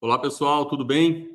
Olá, pessoal, tudo bem?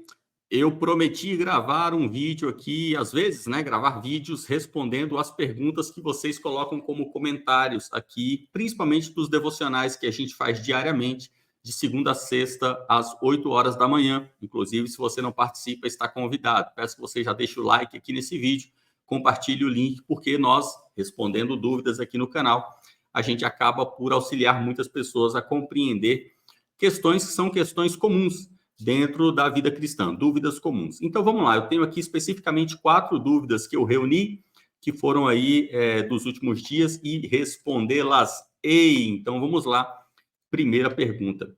Eu prometi gravar um vídeo aqui, às vezes, né, gravar vídeos respondendo as perguntas que vocês colocam como comentários aqui, principalmente dos devocionais que a gente faz diariamente, de segunda a sexta, às 8 horas da manhã. Inclusive, se você não participa, está convidado. Peço que você já deixe o like aqui nesse vídeo, compartilhe o link, porque nós, respondendo dúvidas aqui no canal, a gente acaba por auxiliar muitas pessoas a compreender questões que são questões comuns dentro da vida cristã, dúvidas comuns. Então, vamos lá, eu tenho aqui especificamente 4 dúvidas que eu reuni, que foram aí dos últimos dias, e respondê-las-ei. Então, vamos lá. Primeira pergunta.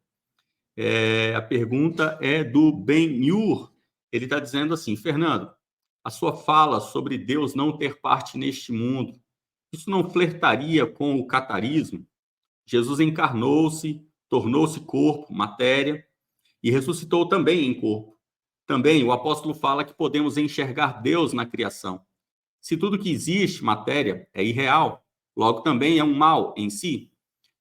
A pergunta é do Ben-Yur. Ele está dizendo assim: Fernando, a sua fala sobre Deus não ter parte neste mundo, isso não flertaria com o catarismo? Jesus encarnou-se, tornou-se corpo, matéria, e ressuscitou também em corpo. Também o apóstolo fala que podemos enxergar Deus na criação. Se tudo que existe, matéria, é irreal, logo também é um mal em si.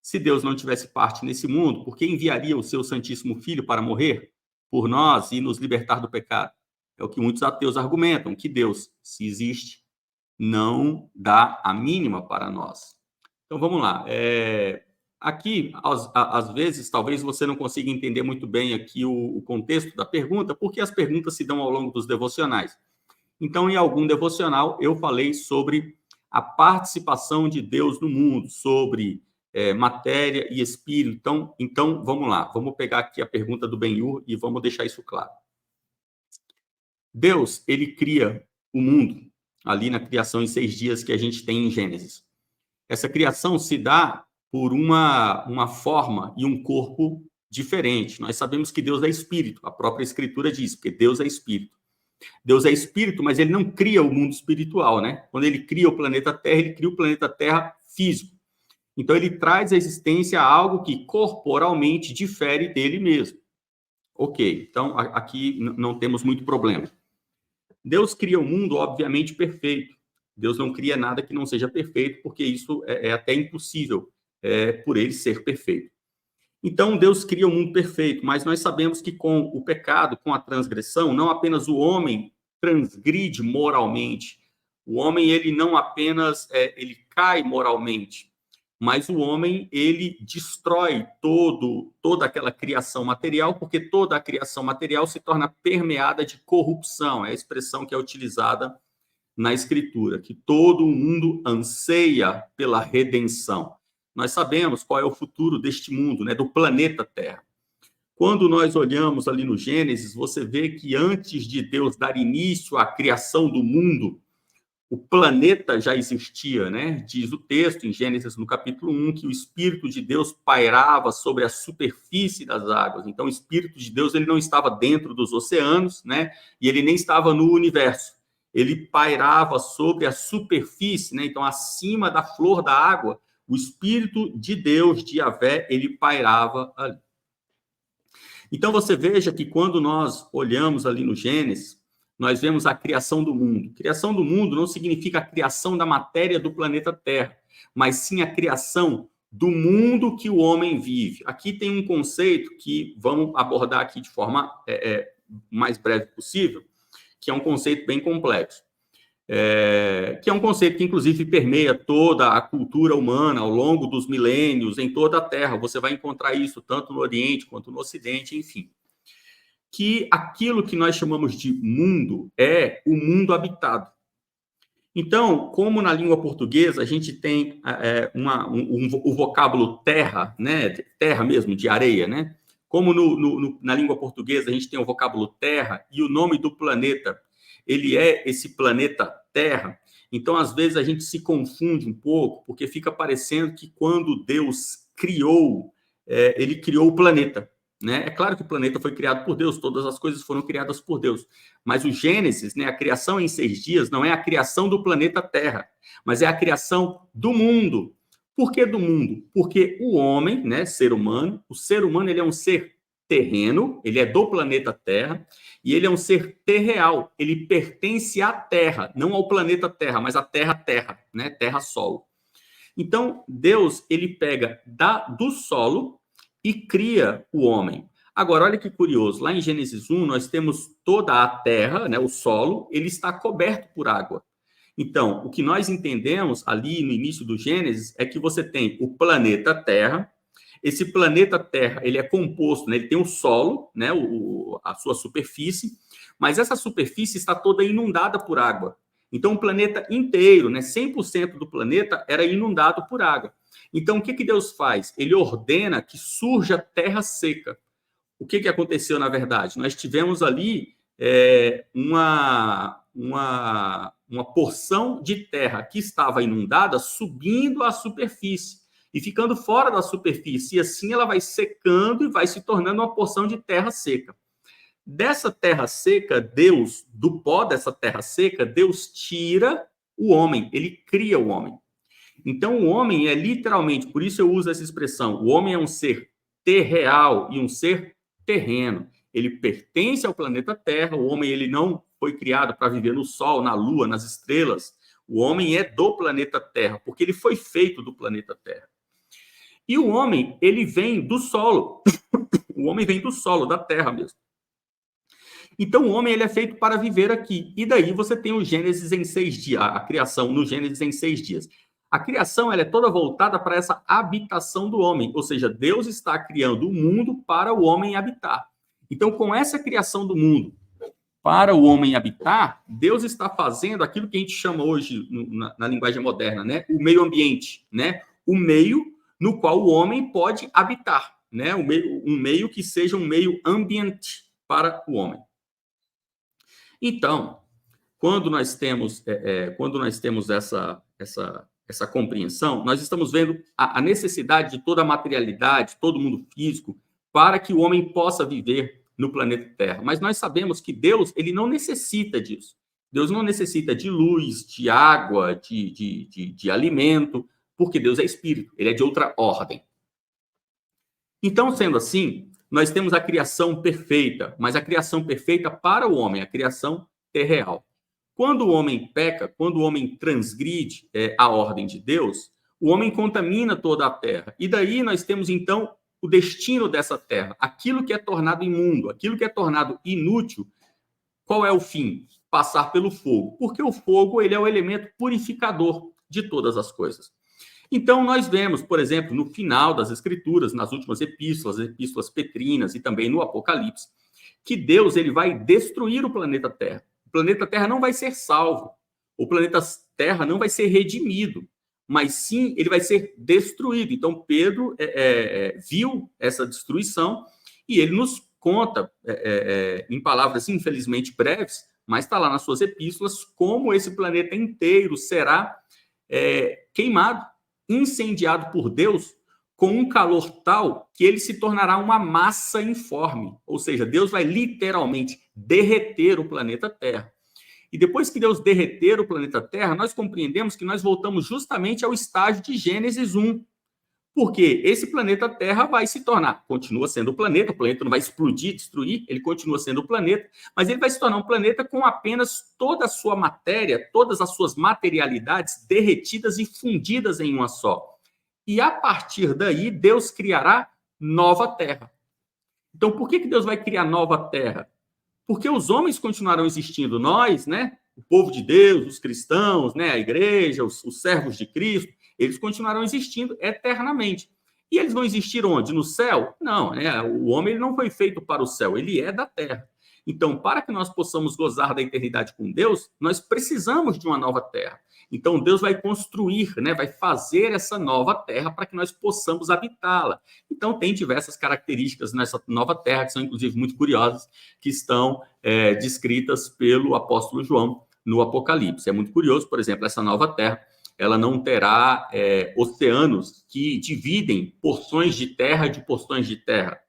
Se Deus não tivesse parte nesse mundo, por que enviaria o seu Santíssimo Filho para morrer por nós e nos libertar do pecado? É o que muitos ateus argumentam, que Deus, se existe, não dá a mínima para nós. Então vamos lá. Aqui, às vezes, talvez você não consiga entender muito bem aqui o contexto da pergunta, porque as perguntas se dão ao longo dos devocionais. Então, em algum devocional, eu falei sobre a participação de Deus no mundo, sobre matéria e espírito. Então, vamos lá. Vamos pegar aqui a pergunta do Ben-Hur e vamos deixar isso claro. Deus, ele cria o mundo ali na criação em 6 dias que a gente tem em Gênesis. Essa criação se dá por uma forma e um corpo diferente. Nós sabemos que Deus é espírito, a própria Escritura diz, porque Deus é espírito. Deus é espírito, mas ele não cria o mundo espiritual, né? Quando ele cria o planeta Terra, ele cria o planeta Terra físico. Então ele traz à existência algo que corporalmente difere dele mesmo. Ok, então aqui não temos muito problema. Deus cria o mundo, obviamente, perfeito. Deus não cria nada que não seja perfeito, porque isso é até impossível por ele ser perfeito. Então, Deus cria o mundo perfeito, mas nós sabemos que com o pecado, com a transgressão, não apenas o homem transgride moralmente, o homem, ele não apenas ele cai moralmente, mas o homem, ele destrói toda aquela criação material, porque toda a criação material se torna permeada de corrupção, é a expressão que é utilizada na Escritura, que todo o mundo anseia pela redenção. Nós sabemos qual é o futuro deste mundo, né, do planeta Terra. Quando nós olhamos ali no Gênesis, você vê que antes de Deus dar início à criação do mundo, o planeta já existia, né? Diz o texto em Gênesis, no capítulo 1, que o Espírito de Deus pairava sobre a superfície das águas. Então, o Espírito de Deus, ele não estava dentro dos oceanos, né? E ele nem estava no universo. Ele pairava sobre a superfície, né? Então, acima da flor da água, o Espírito de Deus, de Yahvé, ele pairava ali. Então, você veja que quando nós olhamos ali no Gênesis, nós vemos a criação do mundo. Criação do mundo não significa a criação da matéria do planeta Terra, mas sim a criação do mundo que o homem vive. Aqui tem um conceito que vamos abordar aqui de forma mais breve possível, que é um conceito bem complexo. Que é um conceito que, inclusive, permeia toda a cultura humana ao longo dos milênios, em toda a Terra. Você vai encontrar isso tanto no Oriente quanto no Ocidente, enfim. Que aquilo que nós chamamos de mundo é o mundo habitado. Então, como na língua portuguesa a gente tem o vocábulo terra, né, terra mesmo, de areia, né? Como na língua portuguesa a gente tem o vocábulo terra e o nome do planeta, ele é esse planeta Terra. Então, às vezes a gente se confunde um pouco, porque fica parecendo que quando Deus criou, ele criou o planeta. Né? É claro que o planeta foi criado por Deus, todas as coisas foram criadas por Deus. Mas o Gênesis, né, a criação em 6 dias, não é a criação do planeta Terra, mas é a criação do mundo. Por que do mundo? Porque o homem, né, ser humano, o ser humano ele é um ser terreno, ele é do planeta Terra, e ele é um ser terreal, ele pertence à Terra, não ao planeta Terra, mas à Terra, né, Terra-solo. Então, Deus, ele pega do solo e cria o homem. Agora, olha que curioso, lá em Gênesis 1, nós temos toda a terra, né, o solo, ele está coberto por água. Então, o que nós entendemos ali no início do Gênesis é que você tem o planeta Terra. Esse planeta Terra, ele é composto, né, ele tem o solo, né, a sua superfície, mas essa superfície está toda inundada por água. Então, o planeta inteiro, né, 100% do planeta era inundado por água. Então, o que Deus faz? Ele ordena que surja terra seca. O que aconteceu, na verdade? Nós tivemos ali uma porção de terra que estava inundada subindo à superfície e ficando fora da superfície. E assim ela vai secando e vai se tornando uma porção de terra seca. Dessa terra seca, Deus, do pó dessa terra seca, Deus tira o homem, ele cria o homem. Então, o homem é literalmente, por isso eu uso essa expressão, o homem é um ser terreal e um ser terreno. Ele pertence ao planeta Terra, o homem ele não foi criado para viver no Sol, na Lua, nas estrelas. O homem é do planeta Terra, porque ele foi feito do planeta Terra. E o homem, ele vem do solo. O homem vem do solo, da Terra mesmo. Então, o homem ele é feito para viver aqui. E daí você tem o Gênesis em 6 dias, a criação no Gênesis em 6 dias. A criação ela é toda voltada para essa habitação do homem, ou seja, Deus está criando o mundo para o homem habitar. Então, com essa criação do mundo para o homem habitar, Deus está fazendo aquilo que a gente chama hoje, na linguagem moderna, né? O meio ambiente, né? O meio no qual o homem pode habitar, né? Um meio que seja um meio ambiente para o homem. Então, quando nós temos essa compreensão, nós estamos vendo a necessidade de toda a materialidade, todo mundo físico, para que o homem possa viver no planeta Terra. Mas nós sabemos que Deus ele não necessita disso. Deus não necessita de luz, de água, de alimento, porque Deus é espírito, ele é de outra ordem. Então, sendo assim, nós temos a criação perfeita, mas a criação perfeita para o homem, a criação terreal. Quando o homem peca, quando o homem transgride a ordem de Deus, o homem contamina toda a terra. E daí nós temos, então, o destino dessa terra. Aquilo que é tornado imundo, aquilo que é tornado inútil, qual é o fim? Passar pelo fogo. Porque o fogo ele é o elemento purificador de todas as coisas. Então, nós vemos, por exemplo, no final das Escrituras, nas últimas epístolas, epístolas petrinas e também no Apocalipse, que Deus ele vai destruir o planeta Terra. O planeta Terra não vai ser salvo. O planeta Terra não vai ser redimido, mas sim ele vai ser destruído. Então, Pedro viu essa destruição e ele nos conta, em palavras infelizmente breves, mas está lá nas suas epístolas, como esse planeta inteiro será queimado, incendiado por Deus com um calor tal que ele se tornará uma massa informe. Ou seja, Deus vai literalmente derreter o planeta Terra. E depois que Deus derreter o planeta Terra, nós compreendemos que nós voltamos justamente ao estágio de Gênesis 1. Porque esse planeta Terra vai se tornar, continua sendo o planeta não vai explodir, destruir, ele continua sendo o planeta, mas ele vai se tornar um planeta com apenas toda a sua matéria, todas as suas materialidades derretidas e fundidas em uma só. E a partir daí, Deus criará nova terra. Então, por que Deus vai criar nova terra? Porque os homens continuarão existindo, nós, né? O povo de Deus, os cristãos, né? A igreja, os servos de Cristo, eles continuarão existindo eternamente. E eles vão existir onde? No céu? Não, né? O homem ele não foi feito para o céu, ele é da terra. Então, para que nós possamos gozar da eternidade com Deus, nós precisamos de uma nova terra. Então, Deus vai construir, né, vai fazer essa nova terra para que nós possamos habitá-la. Então, tem diversas características nessa nova terra, que são, inclusive, muito curiosas, que estão descritas pelo apóstolo João no Apocalipse. É muito curioso, por exemplo, essa nova terra, ela não terá oceanos que dividem porções de terra de porções de terra.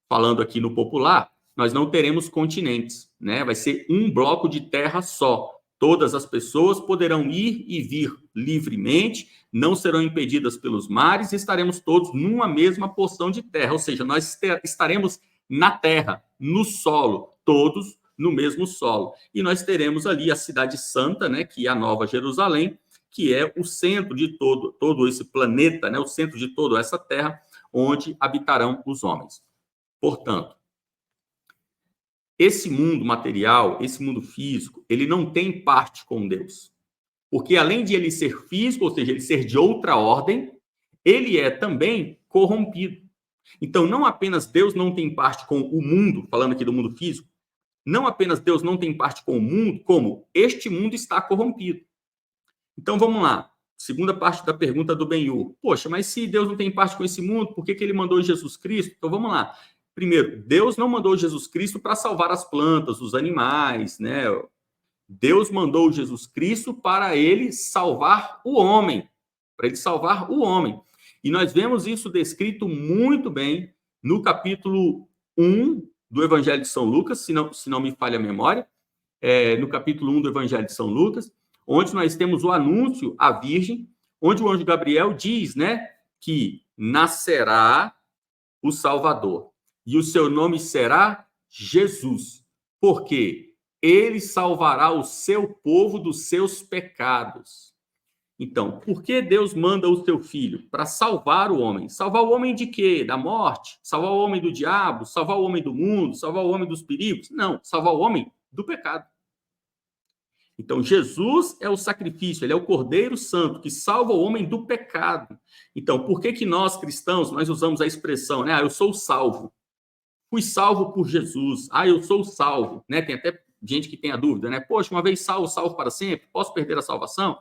Falando aqui no popular, nós não teremos continentes, né? Vai ser um bloco de terra só. Todas as pessoas poderão ir e vir livremente, não serão impedidas pelos mares e estaremos todos numa mesma porção de terra. Ou seja, nós estaremos na terra, no solo, todos no mesmo solo. E nós teremos ali a cidade santa, né? Que é a Nova Jerusalém, que é o centro de todo esse planeta, né? O centro de toda essa terra, onde habitarão os homens. Portanto, esse mundo material, esse mundo físico, ele não tem parte com Deus. Porque além de ele ser físico, ou seja, ele ser de outra ordem, ele é também corrompido. Então, não apenas Deus não tem parte com o mundo, falando aqui do mundo físico, não apenas Deus não tem parte com o mundo, como este mundo está corrompido. Então, vamos lá. Segunda parte da pergunta do Benhur. Poxa, mas se Deus não tem parte com esse mundo, por que ele mandou Jesus Cristo? Então, vamos lá. Primeiro, Deus não mandou Jesus Cristo para salvar as plantas, os animais, né? Deus mandou Jesus Cristo para ele salvar o homem. Para ele salvar o homem. E nós vemos isso descrito muito bem no capítulo 1 do Evangelho de São Lucas, se não me falha a memória, no capítulo 1 do Evangelho de São Lucas, onde nós temos o anúncio à Virgem, onde o anjo Gabriel diz, né, que nascerá o Salvador, e o seu nome será Jesus, porque ele salvará o seu povo dos seus pecados. Então, por que Deus manda o seu filho? Para salvar o homem. Salvar o homem de quê? Da morte? Salvar o homem do diabo? Salvar o homem do mundo? Salvar o homem dos perigos? Não, salvar o homem do pecado. Então, Jesus é o sacrifício, ele é o Cordeiro Santo que salva o homem do pecado. Então, por que nós, cristãos, nós usamos a expressão, né? Eu sou salvo. Fui salvo por Jesus. Eu sou salvo, né? Tem até gente que tem a dúvida, né? Poxa, uma vez salvo, salvo para sempre? Posso perder a salvação?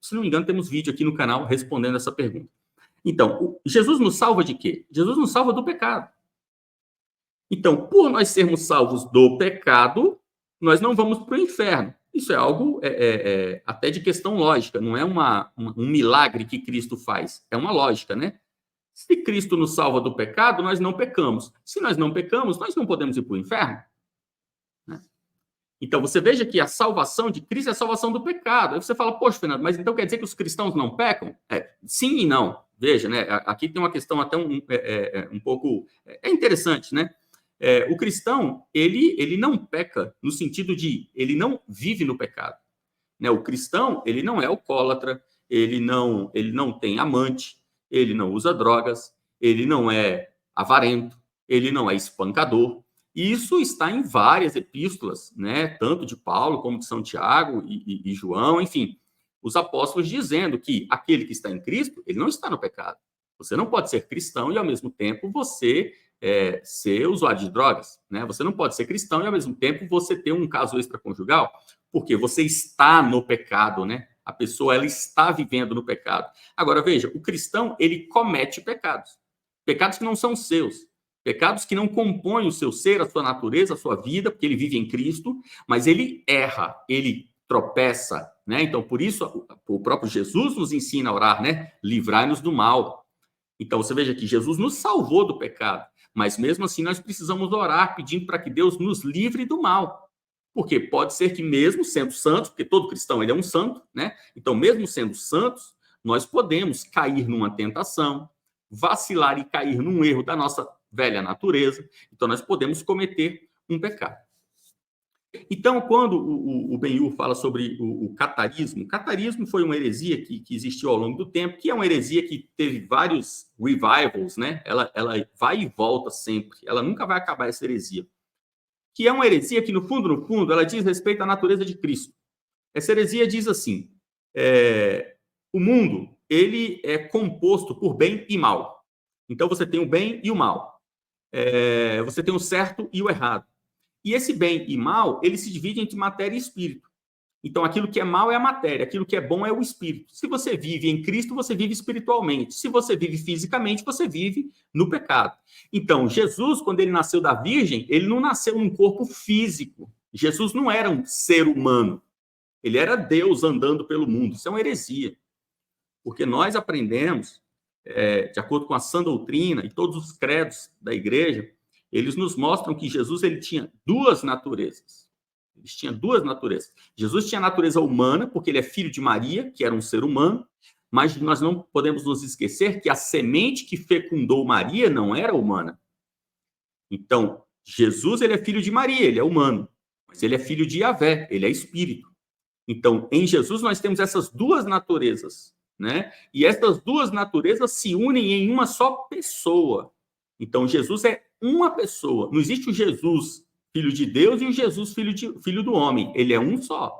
Se não me engano, temos vídeo aqui no canal respondendo essa pergunta. Então, Jesus nos salva de quê? Jesus nos salva do pecado. Então, por nós sermos salvos do pecado, nós não vamos para o inferno. Isso é algo até de questão lógica, não é um milagre que Cristo faz, é uma lógica, né? Se Cristo nos salva do pecado, nós não pecamos. Se nós não pecamos, nós não podemos ir para o inferno. Então, você veja que a salvação de Cristo é a salvação do pecado. Aí você fala, poxa, Fernando, mas então quer dizer que os cristãos não pecam? Sim e não. Veja, né? Aqui tem uma questão até um pouco... É interessante, né? O cristão, ele não peca no sentido de... Ele não vive no pecado. Né? O cristão, ele não é alcoólatra, ele não tem amante, ele não usa drogas, ele não é avarento, ele não é espancador. Isso está em várias epístolas, né? Tanto de Paulo como de São Tiago e João, enfim, os apóstolos dizendo que aquele que está em Cristo, ele não está no pecado. Você não pode ser cristão e, ao mesmo tempo, você ser usuário de drogas, né? Você não pode ser cristão e, ao mesmo tempo, você ter um caso extraconjugal, porque você está no pecado, né? A pessoa, ela está vivendo no pecado. Agora, veja, o cristão, ele comete pecados. Pecados que não são seus. Pecados que não compõem o seu ser, a sua natureza, a sua vida, porque ele vive em Cristo, mas ele erra, ele tropeça, né? Então, por isso, o próprio Jesus nos ensina a orar, né? Livrai-nos do mal. Então, você veja que Jesus nos salvou do pecado, mas mesmo assim nós precisamos orar pedindo para que Deus nos livre do mal. Porque pode ser que mesmo sendo santos, porque todo cristão ele é um santo, né? Então, mesmo sendo santos, nós podemos cair numa tentação, vacilar e cair num erro da nossa velha natureza, então nós podemos cometer um pecado. Então, quando o Benhur fala sobre o catarismo foi uma heresia que existiu ao longo do tempo, que é uma heresia que teve vários revivals, né? Ela vai e volta sempre, ela nunca vai acabar essa heresia. Que é uma heresia que, no fundo, ela diz respeito à natureza de Cristo. Essa heresia diz assim, o mundo, ele é composto por bem e mal. Então, você tem o bem e o mal. Você tem o certo e o errado. E esse bem e mal, ele se divide entre matéria e espírito. Então, aquilo que é mal é a matéria, aquilo que é bom é o espírito. Se você vive em Cristo, você vive espiritualmente. Se você vive fisicamente, você vive no pecado. Então, Jesus, quando ele nasceu da Virgem, ele não nasceu num corpo físico. Jesus não era um ser humano. Ele era Deus andando pelo mundo. Isso é uma heresia. Porque nós aprendemos, de acordo com a sã doutrina e todos os credos da igreja, eles nos mostram que Jesus ele tinha duas naturezas. Eles tinham duas naturezas. Jesus tinha a natureza humana, porque ele é filho de Maria, que era um ser humano, mas nós não podemos nos esquecer que a semente que fecundou Maria não era humana. Então, Jesus ele é filho de Maria, ele é humano, mas ele é filho de Yahvé, ele é espírito. Então, em Jesus nós temos essas duas naturezas, né? E essas duas naturezas se unem em uma só pessoa. Então, Jesus é uma pessoa. Não existe o Jesus, filho de Deus, e o Jesus, filho do homem. Ele é um só.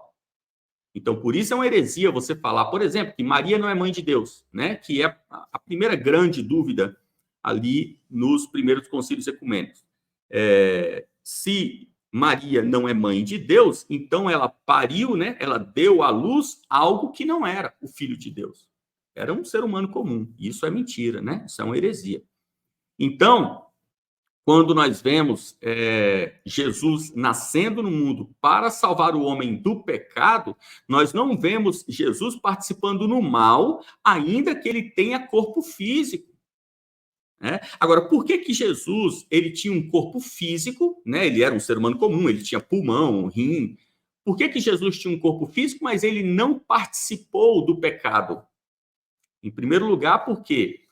Então, por isso é uma heresia você falar, por exemplo, que Maria não é mãe de Deus, né? Que é a primeira grande dúvida ali nos primeiros concílios ecumênicos. Se Maria não é mãe de Deus, então ela pariu, né? Ela deu à luz algo que não era o filho de Deus. Era um ser humano comum. Isso é mentira, né? Isso é uma heresia. Então, quando nós vemos Jesus nascendo no mundo para salvar o homem do pecado, nós não vemos Jesus participando no mal, ainda que ele tenha corpo físico. Né? Agora, por que Jesus ele tinha um corpo físico? Né? Ele era um ser humano comum, ele tinha pulmão, rim. Por que Jesus tinha um corpo físico, mas ele não participou do pecado? Em primeiro lugar, porque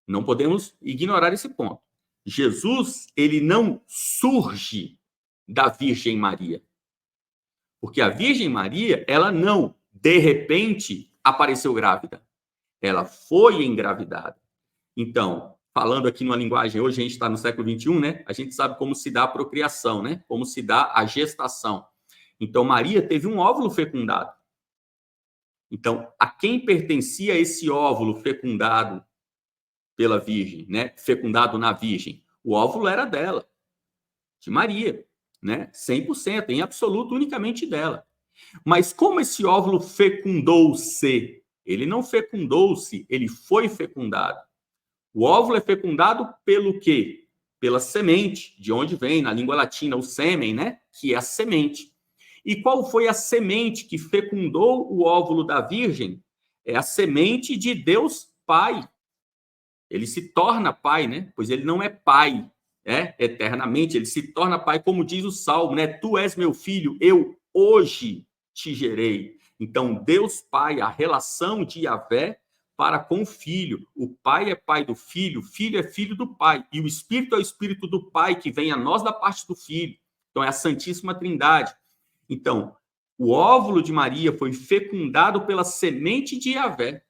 não podemos ignorar esse ponto. Jesus, ele não surge da Virgem Maria. Porque a Virgem Maria, ela não, de repente, apareceu grávida. Ela foi engravidada. Então, falando aqui numa linguagem, hoje a gente está no século XXI, né? A gente sabe como se dá a procriação, né? Como se dá a gestação. Então, Maria teve um óvulo fecundado. Então, a quem pertencia esse óvulo fecundado pela Virgem, né? Fecundado na Virgem? O óvulo era dela, de Maria, né? 100%, em absoluto, unicamente dela. Mas como esse óvulo fecundou-se? Ele não fecundou-se, ele foi fecundado. O óvulo é fecundado pelo quê? Pela semente, de onde vem, na língua latina, o sêmen, né? Que é a semente. E qual foi a semente que fecundou o óvulo da Virgem? É a semente de Deus Pai. Ele se torna pai, né? Pois ele não é pai, eternamente, ele se torna pai, como diz o Salmo, né? Tu és meu filho, eu hoje te gerei. Então, Deus Pai, a relação de Yahvé para com o filho. O pai é pai do filho, o filho é filho do pai. E o Espírito é o Espírito do Pai, que vem a nós da parte do filho. Então, é a Santíssima Trindade. Então, o óvulo de Maria foi fecundado pela semente de Yahvé.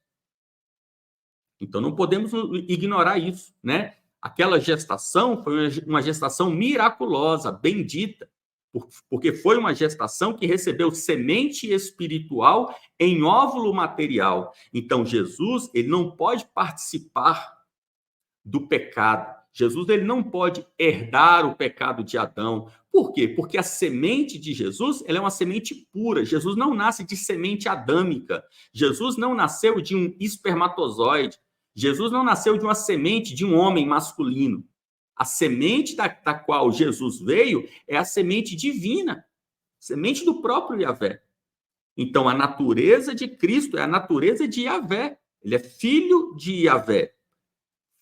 Então, não podemos ignorar isso, né? Aquela gestação foi uma gestação miraculosa, bendita, porque foi uma gestação que recebeu semente espiritual em óvulo material. Então, Jesus, ele não pode participar do pecado. Jesus, ele não pode herdar o pecado de Adão. Por quê? Porque a semente de Jesus, ela é uma semente pura. Jesus não nasce de semente adâmica. Jesus não nasceu de um espermatozoide. Jesus não nasceu de uma semente de um homem masculino. A semente da qual Jesus veio é a semente divina, semente do próprio Yahvé. Então, a natureza de Cristo é a natureza de Yahvé. Ele é filho de Yahvé,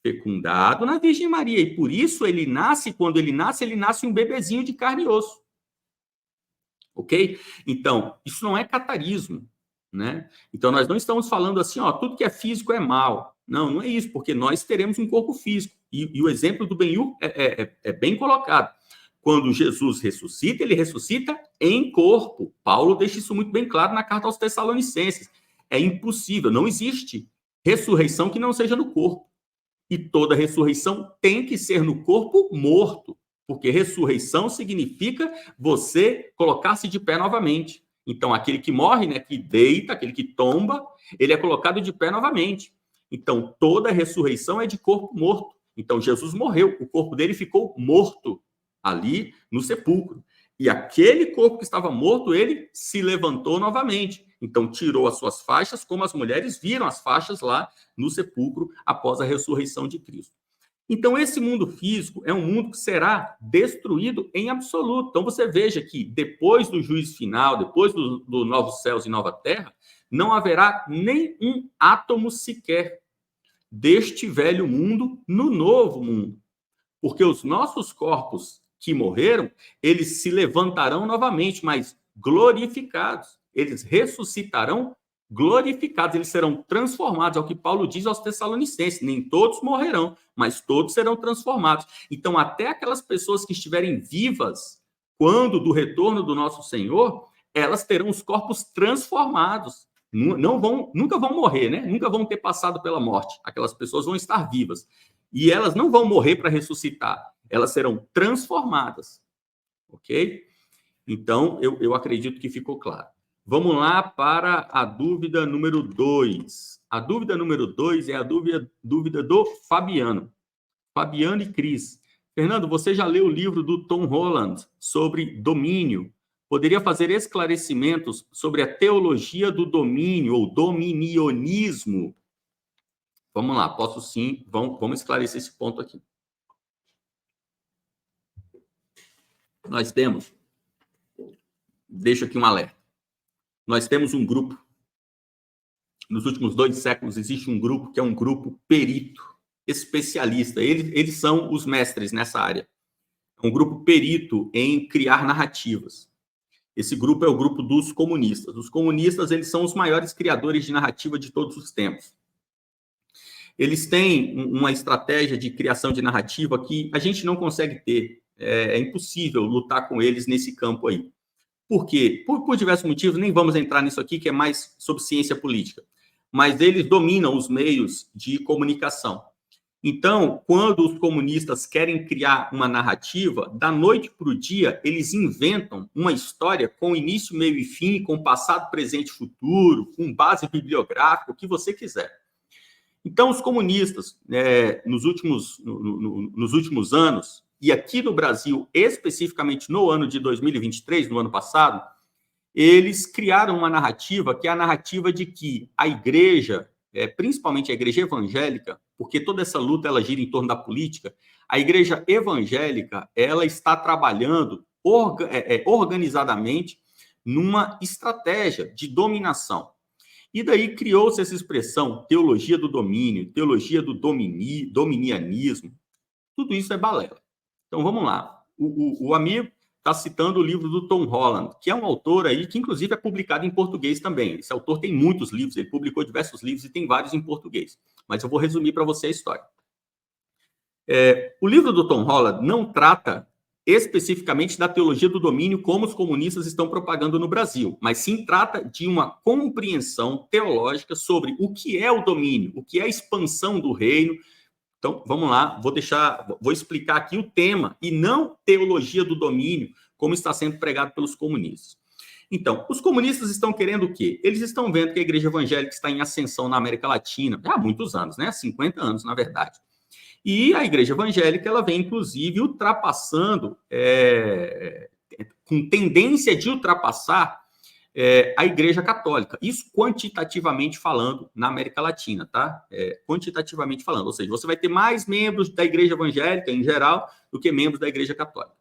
fecundado na Virgem Maria. E por isso ele nasce, quando ele nasce um bebezinho de carne e osso. Ok? Então, isso não é catarismo, né? Então, nós não estamos falando assim, ó, tudo que é físico é mal. Não, não é isso, porque nós teremos um corpo físico. E o exemplo do Ben-Hur é bem colocado. Quando Jesus ressuscita, ele ressuscita em corpo. Paulo deixa isso muito bem claro na carta aos Tessalonicenses. É impossível, não existe ressurreição que não seja no corpo. E toda ressurreição tem que ser no corpo morto, porque ressurreição significa você colocar-se de pé novamente. Então, aquele que morre, né, que deita, aquele que tomba, ele é colocado de pé novamente. Então, toda ressurreição é de corpo morto. Então, Jesus morreu, o corpo dele ficou morto ali no sepulcro. E aquele corpo que estava morto, ele se levantou novamente. Então, tirou as suas faixas, como as mulheres viram as faixas lá no sepulcro após a ressurreição de Cristo. Então, esse mundo físico é um mundo que será destruído em absoluto. Então, você veja que depois do juízo final, depois do novos céus e nova terra, não haverá nem um átomo sequer deste velho mundo no novo mundo. Porque os nossos corpos que morreram, eles se levantarão novamente, mas glorificados. Eles ressuscitarão glorificados, eles serão transformados, é o que Paulo diz aos Tessalonicenses, nem todos morrerão, mas todos serão transformados. Então, até aquelas pessoas que estiverem vivas quando do retorno do nosso Senhor, elas terão os corpos transformados. Nunca vão morrer, né? Nunca vão ter passado pela morte. Aquelas pessoas vão estar vivas. E elas não vão morrer para ressuscitar, elas serão transformadas, ok? Então, eu acredito que ficou claro. Vamos lá para a dúvida número 2. A dúvida número 2 é a dúvida do Fabiano. Fabiano e Cris. Fernando, você já leu o livro do Tom Holland sobre domínio? Poderia fazer esclarecimentos sobre a teologia do domínio ou dominionismo? Vamos lá, posso sim. Vamos esclarecer esse ponto aqui. Nós temos, deixo aqui um alerta. Nós temos um grupo, nos últimos 2 séculos existe um grupo que é um grupo perito, especialista. Eles são os mestres nessa área. É um grupo perito em criar narrativas. Esse grupo é o grupo dos comunistas. Os comunistas, eles são os maiores criadores de narrativa de todos os tempos. Eles têm uma estratégia de criação de narrativa que a gente não consegue ter. É impossível lutar com eles nesse campo aí. Por quê? Por diversos motivos, nem vamos entrar nisso aqui, que é mais sobre ciência política. Mas eles dominam os meios de comunicação. Então, quando os comunistas querem criar uma narrativa, da noite para o dia, eles inventam uma história com início, meio e fim, com passado, presente e futuro, com base bibliográfica, o que você quiser. Então, os comunistas, nos últimos anos, e aqui no Brasil, especificamente no ano de 2023, no ano passado, eles criaram uma narrativa que é a narrativa de que a igreja, principalmente a igreja evangélica, porque toda essa luta ela gira em torno da política, a igreja evangélica ela está trabalhando organizadamente numa estratégia de dominação. E daí criou-se essa expressão, teologia do domínio, teologia do dominianismo. Tudo isso é balela. Então, vamos lá. O amigo está citando o livro do Tom Holland, que é um autor aí que, inclusive, é publicado em português também. Esse autor tem muitos livros, ele publicou diversos livros e tem vários em português. Mas eu vou resumir para você a história. O livro do Tom Holland não trata especificamente da teologia do domínio como os comunistas estão propagando no Brasil, mas sim trata de uma compreensão teológica sobre o que é o domínio, o que é a expansão do reino. Então, vamos lá, vou explicar aqui o tema e não teologia do domínio, como está sendo pregado pelos comunistas. Então, os comunistas estão querendo o quê? Eles estão vendo que a igreja evangélica está em ascensão na América Latina há muitos anos, né? Há 50 anos, na verdade. E a igreja evangélica, ela vem, inclusive, ultrapassando, com tendência de ultrapassar a igreja católica. Isso quantitativamente falando na América Latina, tá? Quantitativamente falando. Ou seja, você vai ter mais membros da igreja evangélica, em geral, do que membros da igreja católica.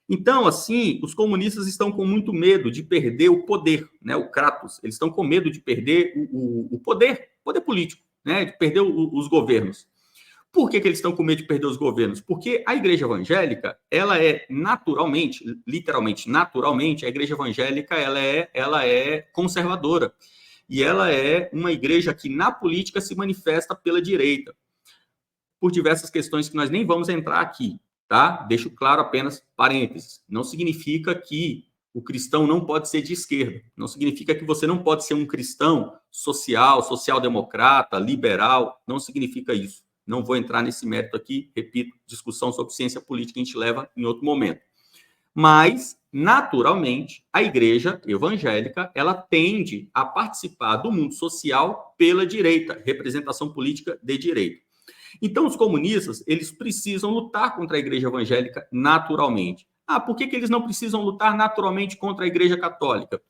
Então, assim, os comunistas estão com muito medo de perder o poder, né? O Kratos. Eles estão com medo de perder o poder político, né? De perder os governos. Por que eles estão com medo de perder os governos? Porque a igreja evangélica, ela é naturalmente, literalmente, naturalmente, a igreja evangélica, ela é conservadora. E ela é uma igreja que, na política, se manifesta pela direita. Por diversas questões que nós nem vamos entrar aqui, tá? Deixo claro apenas parênteses. Não significa que o cristão não pode ser de esquerda. Não significa que você não pode ser um cristão social-democrata, liberal. Não significa isso. Não vou entrar nesse mérito aqui, repito, discussão sobre ciência política a gente leva em outro momento. Mas, naturalmente, a igreja evangélica, ela tende a participar do mundo social pela direita, representação política de direita. Então, os comunistas, eles precisam lutar contra a igreja evangélica naturalmente. Por que eles não precisam lutar naturalmente contra a igreja católica?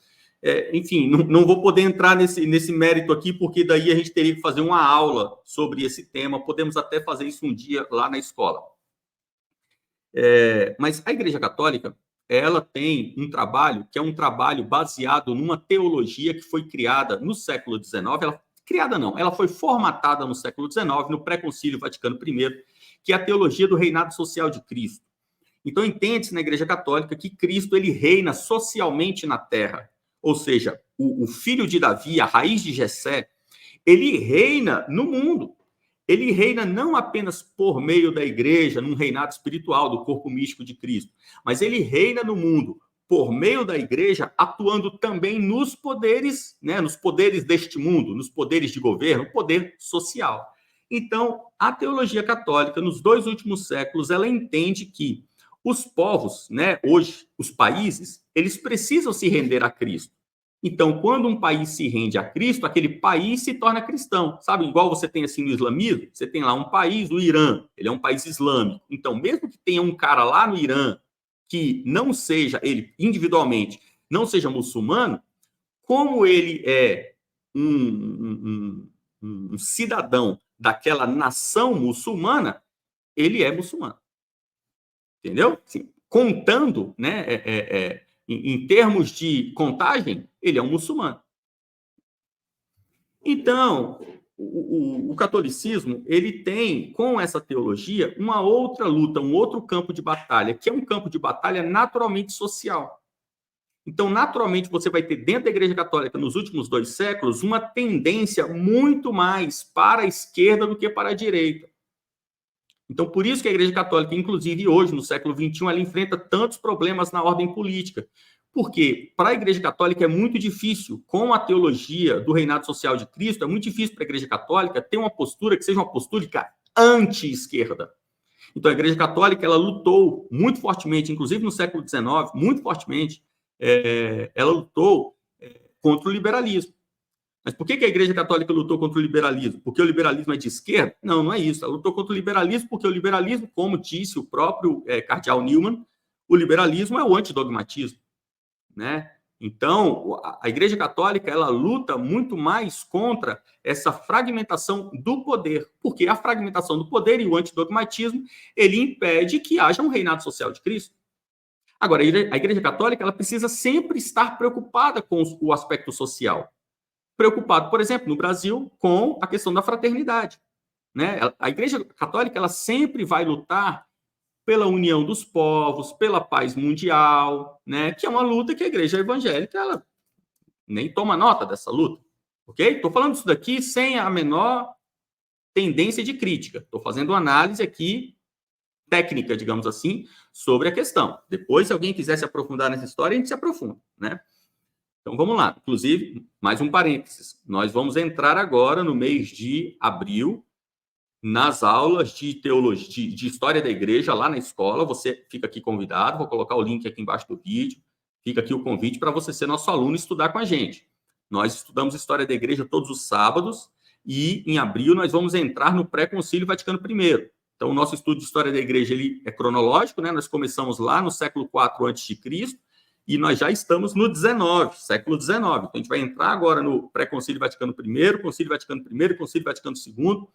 Enfim, não vou poder entrar nesse mérito aqui, porque daí a gente teria que fazer uma aula sobre esse tema. Podemos até fazer isso um dia lá na escola. Mas a Igreja Católica, ela tem um trabalho que é um trabalho baseado numa teologia que foi criada no século XIX. Ela foi formatada no século XIX, no pré-concílio Vaticano I, que é a teologia do reinado social de Cristo. Então, entende-se na Igreja Católica que Cristo ele reina socialmente na Terra. Ou seja, o filho de Davi, a raiz de Jessé, ele reina no mundo. Ele reina não apenas por meio da igreja, num reinado espiritual do corpo místico de Cristo, mas ele reina no mundo por meio da igreja, atuando também nos poderes, né, nos poderes deste mundo, nos poderes de governo, poder social. Então, a teologia católica, nos 2 últimos séculos, ela entende que os povos, né, hoje, os países, eles precisam se render a Cristo. Então, quando um país se rende a Cristo, aquele país se torna cristão. Sabe, igual você tem assim no islamismo, você tem lá um país, o Irã, ele é um país islâmico. Então, mesmo que tenha um cara lá no Irã que não seja, ele individualmente, não seja muçulmano, como ele é um cidadão daquela nação muçulmana, ele é muçulmano. Entendeu? Assim, contando, né, em termos de contagem, ele é um muçulmano. Então, o catolicismo, ele tem, com essa teologia, uma outra luta, um outro campo de batalha, que é um campo de batalha naturalmente social. Então, naturalmente, você vai ter dentro da Igreja Católica, nos últimos 2 séculos, uma tendência muito mais para a esquerda do que para a direita. Então, por isso que a Igreja Católica, inclusive hoje, no século XXI, ela enfrenta tantos problemas na ordem política. Porque para a Igreja Católica é muito difícil, com a teologia do reinado social de Cristo, é muito difícil para a Igreja Católica ter uma postura que seja uma postura anti-esquerda. Então, a Igreja Católica, ela lutou muito fortemente, inclusive no século XIX, muito fortemente, ela lutou contra o liberalismo. Mas por que a Igreja Católica lutou contra o liberalismo? Porque o liberalismo é de esquerda? Não, não é isso. Ela lutou contra o liberalismo porque o liberalismo, como disse o próprio cardeal Newman, o liberalismo é o antidogmatismo, né? Então, a Igreja Católica, ela luta muito mais contra essa fragmentação do poder, porque a fragmentação do poder e o antidogmatismo, ele impede que haja um reinado social de Cristo. Agora, a Igreja Católica, ela precisa sempre estar preocupada com o aspecto social. Preocupado, por exemplo, no Brasil, com a questão da fraternidade, né? A Igreja Católica, ela sempre vai lutar pela união dos povos, pela paz mundial, né? Que é uma luta que a Igreja Evangélica, ela nem toma nota dessa luta, ok? Estou falando isso daqui sem a menor tendência de crítica. Estou fazendo uma análise aqui técnica, digamos assim, sobre a questão. Depois, se alguém quiser se aprofundar nessa história, a gente se aprofunda, né? Então, vamos lá. Inclusive, mais um parênteses. Nós vamos entrar agora, no mês de abril, nas aulas de teologia, de história da igreja, lá na escola. Você fica aqui convidado, vou colocar o link aqui embaixo do vídeo. Fica aqui o convite para você ser nosso aluno e estudar com a gente. Nós estudamos história da igreja todos os sábados e, em abril, nós vamos entrar no pré-concílio Vaticano I. Então, o nosso estudo de história da igreja ele é cronológico, né? Nós começamos lá no século IV a.C., e nós já estamos no século XIX. Então, a gente vai entrar agora no pré-concílio Vaticano I, concílio Vaticano I, concílio Vaticano II,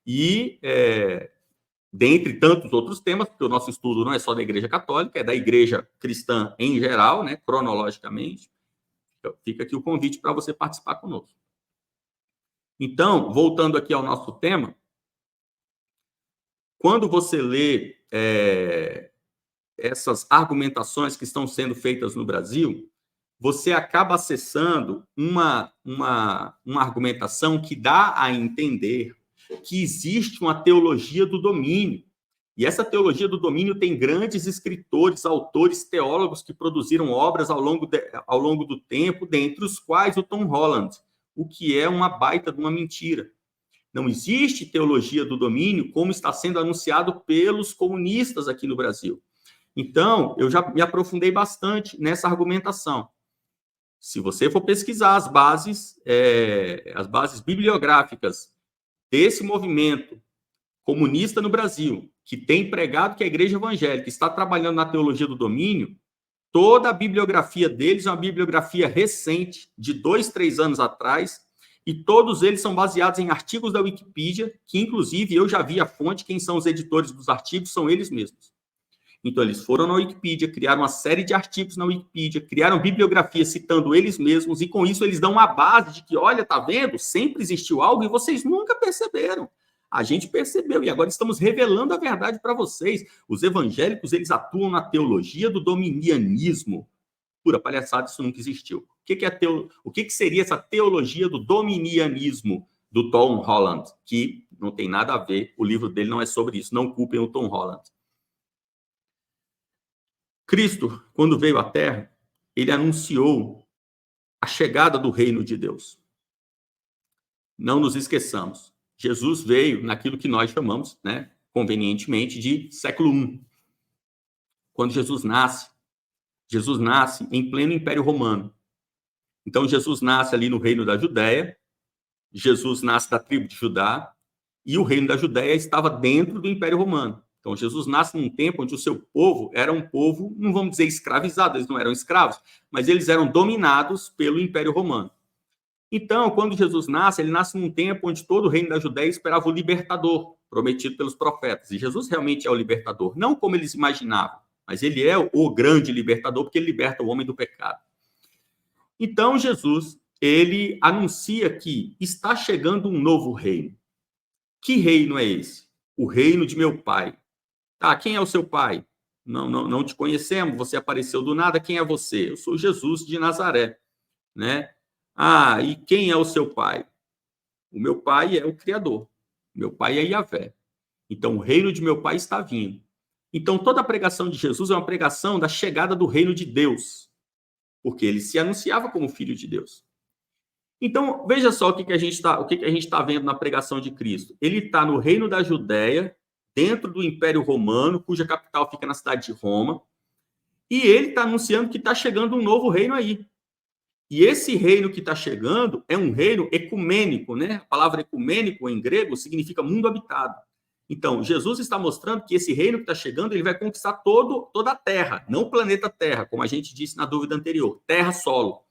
e dentre tantos outros temas, porque o nosso estudo não é só da Igreja Católica, é da Igreja Cristã em geral, né, cronologicamente. Então, fica aqui o convite para você participar conosco. Então, voltando aqui ao nosso tema, quando você lê essas argumentações que estão sendo feitas no Brasil, você acaba acessando uma argumentação que dá a entender que existe uma teologia do domínio. E essa teologia do domínio tem grandes escritores, autores, teólogos que produziram obras ao longo do tempo, dentre os quais o Tom Holland, o que é uma baita de uma mentira. Não existe teologia do domínio como está sendo anunciado pelos comunistas aqui no Brasil. Então, eu já me aprofundei bastante nessa argumentação. Se você for pesquisar as bases bibliográficas desse movimento comunista no Brasil, que tem pregado que a igreja evangélica está trabalhando na teologia do domínio, toda a bibliografia deles é uma bibliografia recente, de 2, 3 anos atrás, e todos eles são baseados em artigos da Wikipedia, que inclusive eu já vi a fonte, quem são os editores dos artigos são eles mesmos. Então, eles foram na Wikipedia, criaram uma série de artigos na Wikipedia, criaram bibliografia citando eles mesmos, e com isso eles dão uma base de que, olha, tá vendo? Sempre existiu algo e vocês nunca perceberam. A gente percebeu, e agora estamos revelando a verdade para vocês. Os evangélicos, eles atuam na teologia do dominianismo. Pura palhaçada, isso nunca existiu. O que seria essa teologia do dominianismo do Tom Holland? Que não tem nada a ver, o livro dele não é sobre isso, não culpem o Tom Holland. Cristo, quando veio à Terra, ele anunciou a chegada do reino de Deus. Não nos esqueçamos. Jesus veio naquilo que nós chamamos, né, convenientemente, de século I. Quando Jesus nasce em pleno Império Romano. Então, Jesus nasce ali no reino da Judéia, Jesus nasce da tribo de Judá, e o reino da Judéia estava dentro do Império Romano. Então, Jesus nasce num tempo onde o seu povo era um povo, não vamos dizer escravizado, eles não eram escravos, mas eles eram dominados pelo Império Romano. Então, quando Jesus nasce, ele nasce num tempo onde todo o reino da Judéia esperava o libertador, prometido pelos profetas. E Jesus realmente é o libertador, não como eles imaginavam, mas ele é o grande libertador, porque ele liberta o homem do pecado. Então, Jesus, ele anuncia que está chegando um novo reino. Que reino é esse? O reino de meu pai. Tá, quem é o seu pai? Não te conhecemos, você apareceu do nada, quem é você? Eu sou Jesus de Nazaré, né? Ah, e quem é o seu pai? O meu pai é o Criador. Meu pai é Yahvé. Então, o reino de meu pai está vindo. Então, toda a pregação de Jesus é uma pregação da chegada do reino de Deus, porque ele se anunciava como filho de Deus. Então, veja só o que a gente está vendo na pregação de Cristo. Ele está no reino da Judéia, dentro do Império Romano, cuja capital fica na cidade de Roma, e ele está anunciando que está chegando um novo reino aí. E esse reino que está chegando é um reino ecumênico, né? A palavra ecumênico em grego significa mundo habitado. Então, Jesus está mostrando que esse reino que está chegando, ele vai conquistar toda a Terra, não o planeta Terra, como a gente disse na dúvida anterior, Terra, solo.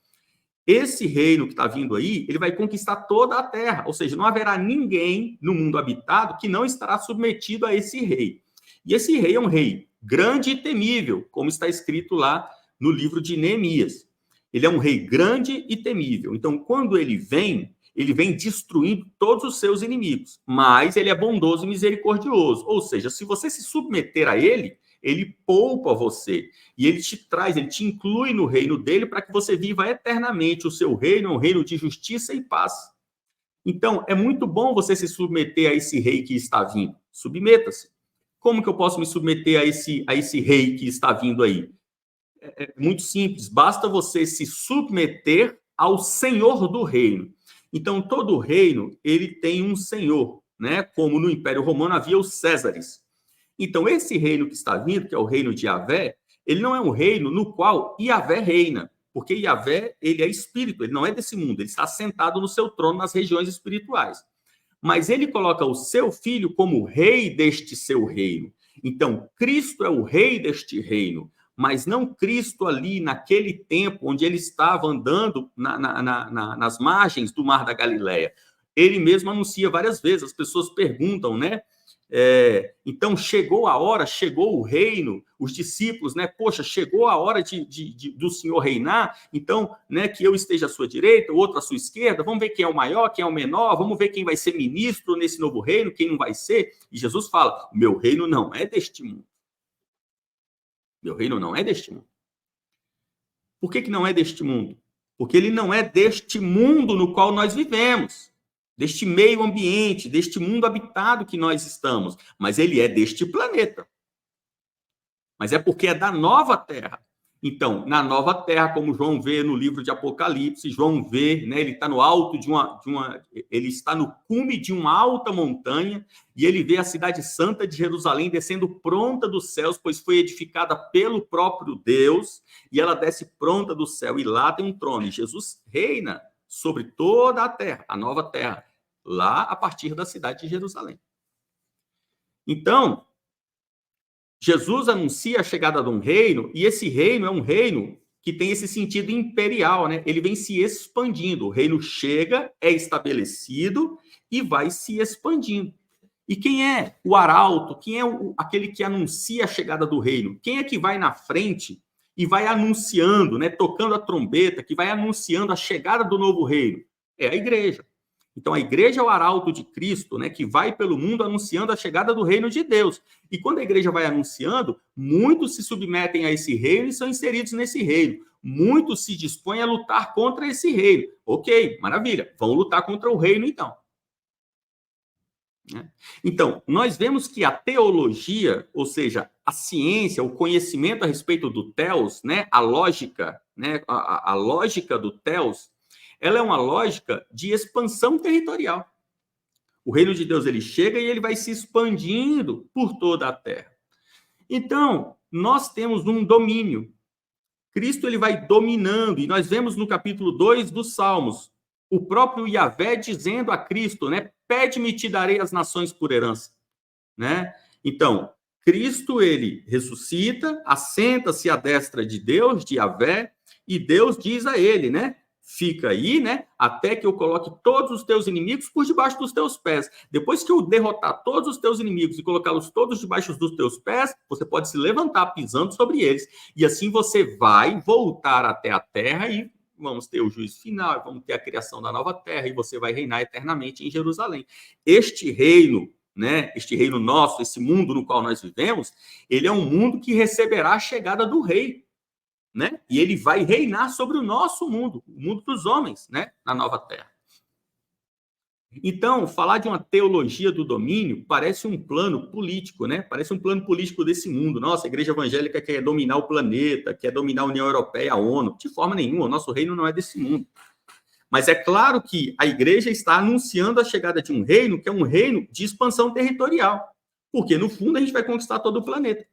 Esse reino que está vindo aí, ele vai conquistar toda a Terra, ou seja, não haverá ninguém no mundo habitado que não estará submetido a esse rei. E esse rei é um rei grande e temível, como está escrito lá no livro de Neemias. Ele é um rei grande e temível. Então, quando ele vem destruindo todos os seus inimigos, mas ele é bondoso e misericordioso. Ou seja, se você se submeter a ele, ele poupa você e ele te traz, ele te inclui no reino dele para que você viva eternamente. O seu reino é um reino de justiça e paz. Então, é muito bom você se submeter a esse rei que está vindo. Submeta-se. Como que eu posso me submeter a esse rei que está vindo aí? É muito simples, basta você se submeter ao senhor do reino. Então, todo reino, ele tem um senhor, né? Como no Império Romano havia os Césares. Então, esse reino que está vindo, que é o reino de Yahvé, ele não é um reino no qual Yahvé reina, porque Yahvé, ele é espírito, ele não é desse mundo, ele está sentado no seu trono nas regiões espirituais. Mas ele coloca o seu filho como rei deste seu reino. Então, Cristo é o rei deste reino, mas não Cristo ali naquele tempo onde ele estava andando nas margens do Mar da Galileia. Ele mesmo anuncia várias vezes, as pessoas perguntam, né? Então, chegou a hora, chegou o reino, os discípulos, né? Poxa, chegou a hora do Senhor reinar, então, né, que eu esteja à sua direita, o outro à sua esquerda, vamos ver quem é o maior, quem é o menor, vamos ver quem vai ser ministro nesse novo reino, quem não vai ser. E Jesus fala, meu reino não é deste mundo. Meu reino não é deste mundo. Por que não é deste mundo? Porque ele não é deste mundo no qual nós vivemos, deste meio ambiente, deste mundo habitado que nós estamos, mas ele é deste planeta. Mas é porque é da nova terra. Então, na nova terra, como João vê no livro de Apocalipse, João vê, né, ele está no alto ele está no cume de uma alta montanha e ele vê a cidade santa de Jerusalém descendo pronta dos céus, pois foi edificada pelo próprio Deus, e ela desce pronta do céu, e lá tem um trono, e Jesus reina sobre toda a terra, a nova terra, lá a partir da cidade de Jerusalém. Então, Jesus anuncia a chegada de um reino, e esse reino é um reino que tem esse sentido imperial, né? Ele vem se expandindo. O reino chega, é estabelecido e vai se expandindo. E quem é o arauto? Quem é aquele que anuncia a chegada do reino? Quem é que vai na frente e vai anunciando, né? Tocando a trombeta, que vai anunciando a chegada do novo reino? É a igreja. Então, a igreja é o arauto de Cristo, né, que vai pelo mundo anunciando a chegada do reino de Deus. E quando a igreja vai anunciando, muitos se submetem a esse reino e são inseridos nesse reino. Muitos se dispõem a lutar contra esse reino. Ok, maravilha. Vão lutar contra o reino, então. Então, nós vemos que a teologia, ou seja, a ciência, o conhecimento a respeito do Theos, né, a lógica, né, a lógica do Theos, ela é uma lógica de expansão territorial. O reino de Deus, ele chega e ele vai se expandindo por toda a terra. Então, nós temos um domínio. Cristo, ele vai dominando, e nós vemos no capítulo 2 dos Salmos, o próprio Yahvé dizendo a Cristo, né? Pede-me e te darei as nações por herança, né? Então, Cristo, ele ressuscita, assenta-se à destra de Deus, de Yahvé, e Deus diz a ele, né? Fica aí, né? Até que eu coloque todos os teus inimigos por debaixo dos teus pés. Depois que eu derrotar todos os teus inimigos e colocá-los todos debaixo dos teus pés, você pode se levantar pisando sobre eles. E assim você vai voltar até a terra e vamos ter o juízo final, vamos ter a criação da nova terra e você vai reinar eternamente em Jerusalém. Este reino, né? Este reino nosso, esse mundo no qual nós vivemos, ele é um mundo que receberá a chegada do rei. Né? E ele vai reinar sobre o nosso mundo, o mundo dos homens, né? Na nova terra. Então, falar de uma teologia do domínio parece um plano político, né? Parece um plano político desse mundo. Nossa, a igreja evangélica quer dominar o planeta, quer dominar a União Europeia, a ONU. De forma nenhuma, o nosso reino não é desse mundo. Mas é claro que a igreja está anunciando a chegada de um reino que é um reino de expansão territorial. Porque, no fundo, a gente vai conquistar todo o planeta.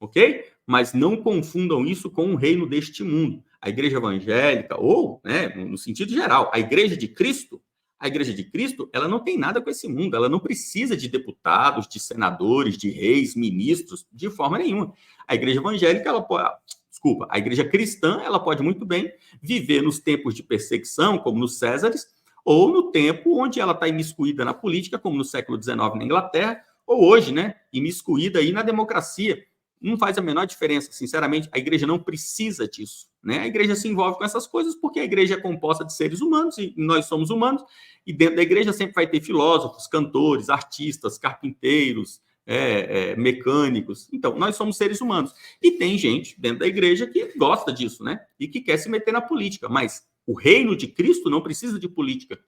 Ok? Mas não confundam isso com o reino deste mundo. A igreja evangélica, ou, né, no sentido geral, a igreja de Cristo, ela não tem nada com esse mundo, ela não precisa de deputados, de senadores, de reis, ministros, de forma nenhuma. A igreja evangélica, a igreja cristã, ela pode muito bem viver nos tempos de perseguição, como nos Césares, ou no tempo onde ela está imiscuída na política, como no século XIX na Inglaterra, ou hoje, né, imiscuída aí na democracia. Não faz a menor diferença, sinceramente, a igreja não precisa disso, né? A igreja se envolve com essas coisas porque a igreja é composta de seres humanos e nós somos humanos, e dentro da igreja sempre vai ter filósofos, cantores, artistas, carpinteiros, mecânicos. Então, nós somos seres humanos. E tem gente dentro da igreja que gosta disso, né? E que quer se meter na política, mas o reino de Cristo não precisa de política.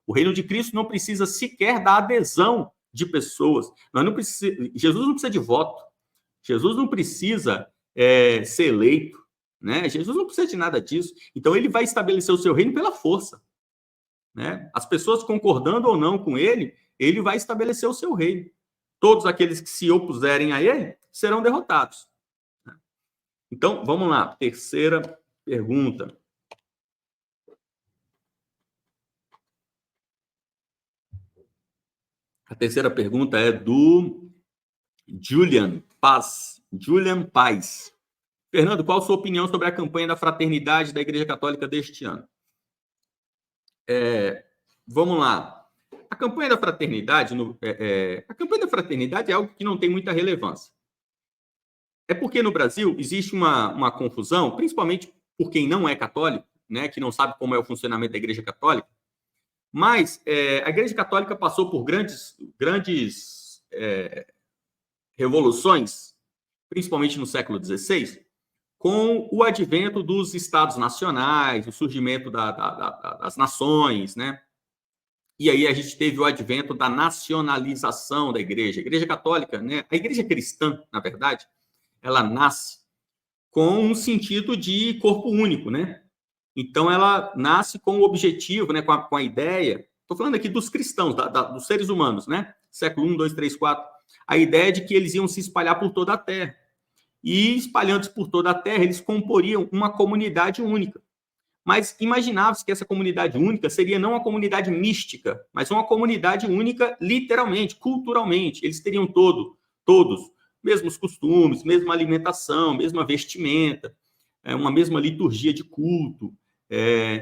O reino de Cristo não precisa sequer da adesão de pessoas. Jesus não precisa de voto. Jesus não precisa ser eleito, né? Jesus não precisa de nada disso. Então, ele vai estabelecer o seu reino pela força, né? As pessoas concordando ou não com ele, ele vai estabelecer o seu reino. Todos aqueles que se opuserem a ele serão derrotados. Então, vamos lá. Terceira pergunta. A terceira pergunta é do Julian Paz. Fernando, qual a sua opinião sobre a campanha da fraternidade da Igreja Católica deste ano? Vamos lá. A campanha da fraternidade é algo que não tem muita relevância. É porque no Brasil existe uma confusão, principalmente por quem não é católico, né, que não sabe como é o funcionamento da Igreja Católica, mas a Igreja Católica passou por grandes revoluções, principalmente no século XVI, com o advento dos estados nacionais, o surgimento das nações, né? E aí a gente teve o advento da nacionalização da igreja. A igreja católica, né? A igreja cristã, na verdade, ela nasce com um sentido de corpo único, né? Então, ela nasce com o objetivo, né? Com a ideia, estou falando aqui dos cristãos, dos seres humanos, né? Século 1, 2, 3, 4. A ideia de que eles iam se espalhar por toda a terra. E, espalhando-se por toda a terra, eles comporiam uma comunidade única. Mas imaginava-se que essa comunidade única seria não uma comunidade mística, mas uma comunidade única literalmente, culturalmente. Eles teriam todos, mesmos costumes, mesma alimentação, mesma vestimenta, uma mesma liturgia de culto,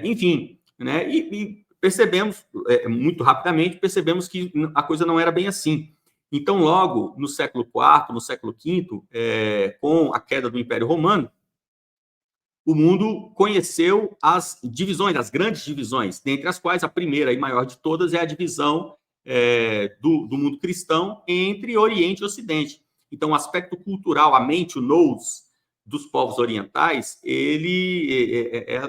enfim, né? E percebemos, muito rapidamente, percebemos que a coisa não era bem assim. Então, logo no século IV, no século V, com a queda do Império Romano, o mundo conheceu as divisões, as grandes divisões, dentre as quais a primeira e maior de todas é a divisão do mundo cristão entre Oriente e Ocidente. Então, o aspecto cultural, a mente, o nous dos povos orientais,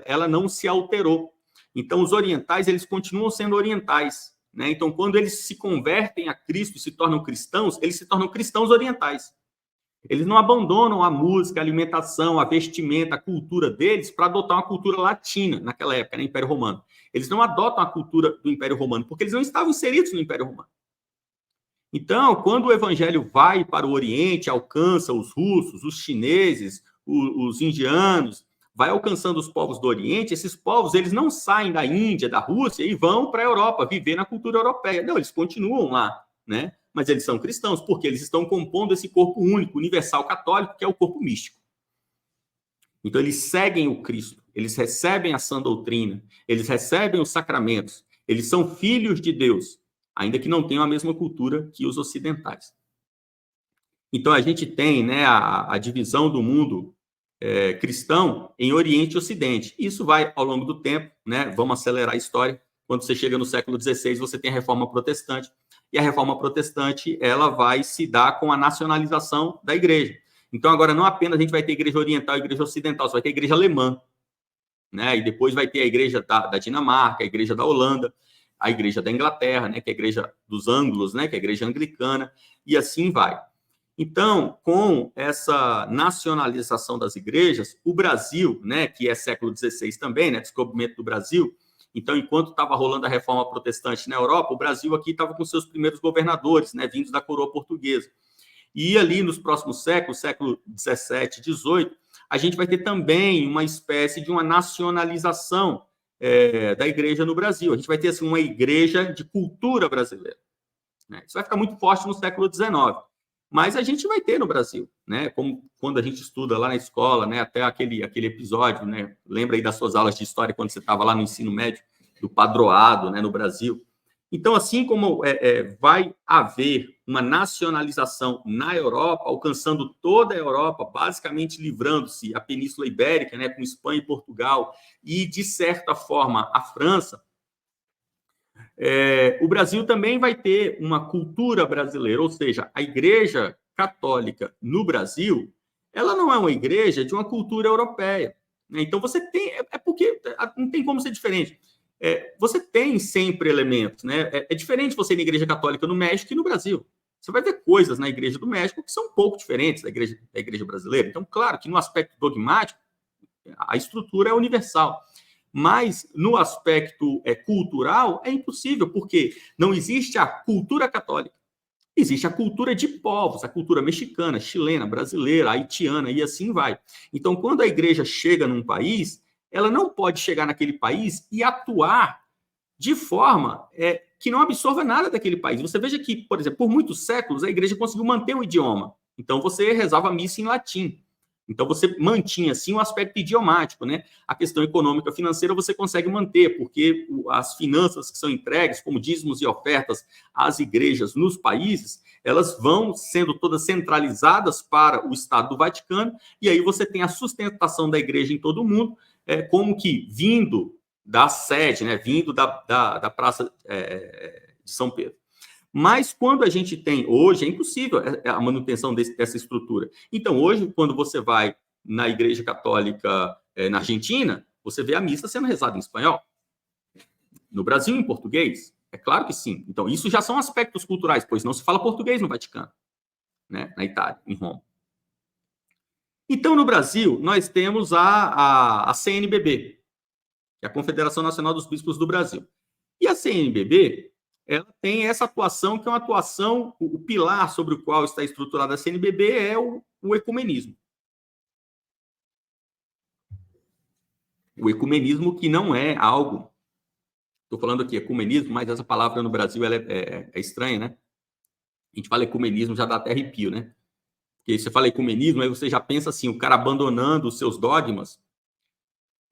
ela não se alterou. Então, os orientais, eles continuam sendo orientais, né? Então, quando eles se convertem a Cristo e se tornam cristãos, eles se tornam cristãos orientais. Eles não abandonam a música, a alimentação, a vestimenta, a cultura deles para adotar uma cultura latina naquela época, no Império Romano. Eles não adotam a cultura do Império Romano, porque eles não estavam inseridos no Império Romano. Então, quando o evangelho vai para o Oriente, alcança os russos, os chineses, os indianos, vai alcançando os povos do Oriente, esses povos eles não saem da Índia, da Rússia e vão para a Europa, viver na cultura europeia. Não, eles continuam lá, né? Mas eles são cristãos, porque eles estão compondo esse corpo único, universal católico, que é o corpo místico. Então, eles seguem o Cristo, eles recebem a sã doutrina, eles recebem os sacramentos, eles são filhos de Deus, ainda que não tenham a mesma cultura que os ocidentais. Então, a gente tem, né, a divisão do mundo cristão em Oriente e Ocidente. Isso vai ao longo do tempo, né? Vamos acelerar a história. Quando você chega no século XVI, você tem a Reforma Protestante. E a Reforma Protestante, ela vai se dar com a nacionalização da igreja. Então, agora, não apenas a gente vai ter igreja oriental e igreja ocidental, você vai ter a igreja alemã, né? E depois vai ter a igreja da Dinamarca, a igreja da Holanda, a igreja da Inglaterra, né? Que é a igreja dos ângulos, né? Que é a igreja anglicana, e assim vai. Então, com essa nacionalização das igrejas, o Brasil, né, que é século XVI também, né, descobrimento do Brasil, então, enquanto estava rolando a reforma protestante na Europa, o Brasil aqui estava com seus primeiros governadores, né, vindos da coroa portuguesa. E ali nos próximos séculos, século XVII, XVIII, a gente vai ter também uma espécie de uma nacionalização da igreja no Brasil. A gente vai ter assim, uma igreja de cultura brasileira, né? Isso vai ficar muito forte no século XIX. Mas a gente vai ter no Brasil, né? Como quando a gente estuda lá na escola, né? Até aquele episódio, né? Lembra aí das suas aulas de história quando você estava lá no ensino médio, do padroado, né? No Brasil. Então, assim como vai haver uma nacionalização na Europa, alcançando toda a Europa, basicamente livrando-se a Península Ibérica, né? Com Espanha e Portugal, e, de certa forma, a França, o Brasil também vai ter uma cultura brasileira, ou seja, a Igreja Católica no Brasil, ela não é uma igreja de uma cultura europeia, né? Então, você tem... porque não tem como ser diferente. Você tem sempre elementos, né? É diferente você ir na Igreja Católica no México e no Brasil. Você vai ver coisas na Igreja do México que são um pouco diferentes da igreja brasileira. Então, claro que no aspecto dogmático, a estrutura é universal. Mas, no aspecto cultural, é impossível, porque não existe a cultura católica. Existe a cultura de povos, a cultura mexicana, chilena, brasileira, haitiana, e assim vai. Então, quando a igreja chega num país, ela não pode chegar naquele país e atuar de forma que não absorva nada daquele país. Você veja que, por exemplo, por muitos séculos, a igreja conseguiu manter o idioma. Então, você rezava a missa em latim. Então, você mantinha, assim, o aspecto idiomático, né? A questão econômica financeira você consegue manter, porque as finanças que são entregues, como dízimos e ofertas às igrejas nos países, elas vão sendo todas centralizadas para o Estado do Vaticano, e aí você tem a sustentação da igreja em todo o mundo, como que vindo da sede, né? Vindo da Praça de São Pedro. Mas quando a gente tem, hoje, é impossível a manutenção dessa estrutura. Então, hoje, quando você vai na Igreja Católica na Argentina, você vê a missa sendo rezada em espanhol. No Brasil, em português? É claro que sim. Então, isso já são aspectos culturais, pois não se fala português no Vaticano, né? Na Itália, em Roma. Então, no Brasil, nós temos a CNBB, que é a Confederação Nacional dos Bispos do Brasil. E a CNBB... ela tem essa atuação, que é uma atuação, o pilar sobre o qual está estruturada a CNBB é o ecumenismo. O ecumenismo que não é algo... Estou falando aqui ecumenismo, mas essa palavra no Brasil ela é estranha, né? A gente fala ecumenismo, já dá até arrepio, né? Porque você fala ecumenismo, aí você já pensa assim, o cara abandonando os seus dogmas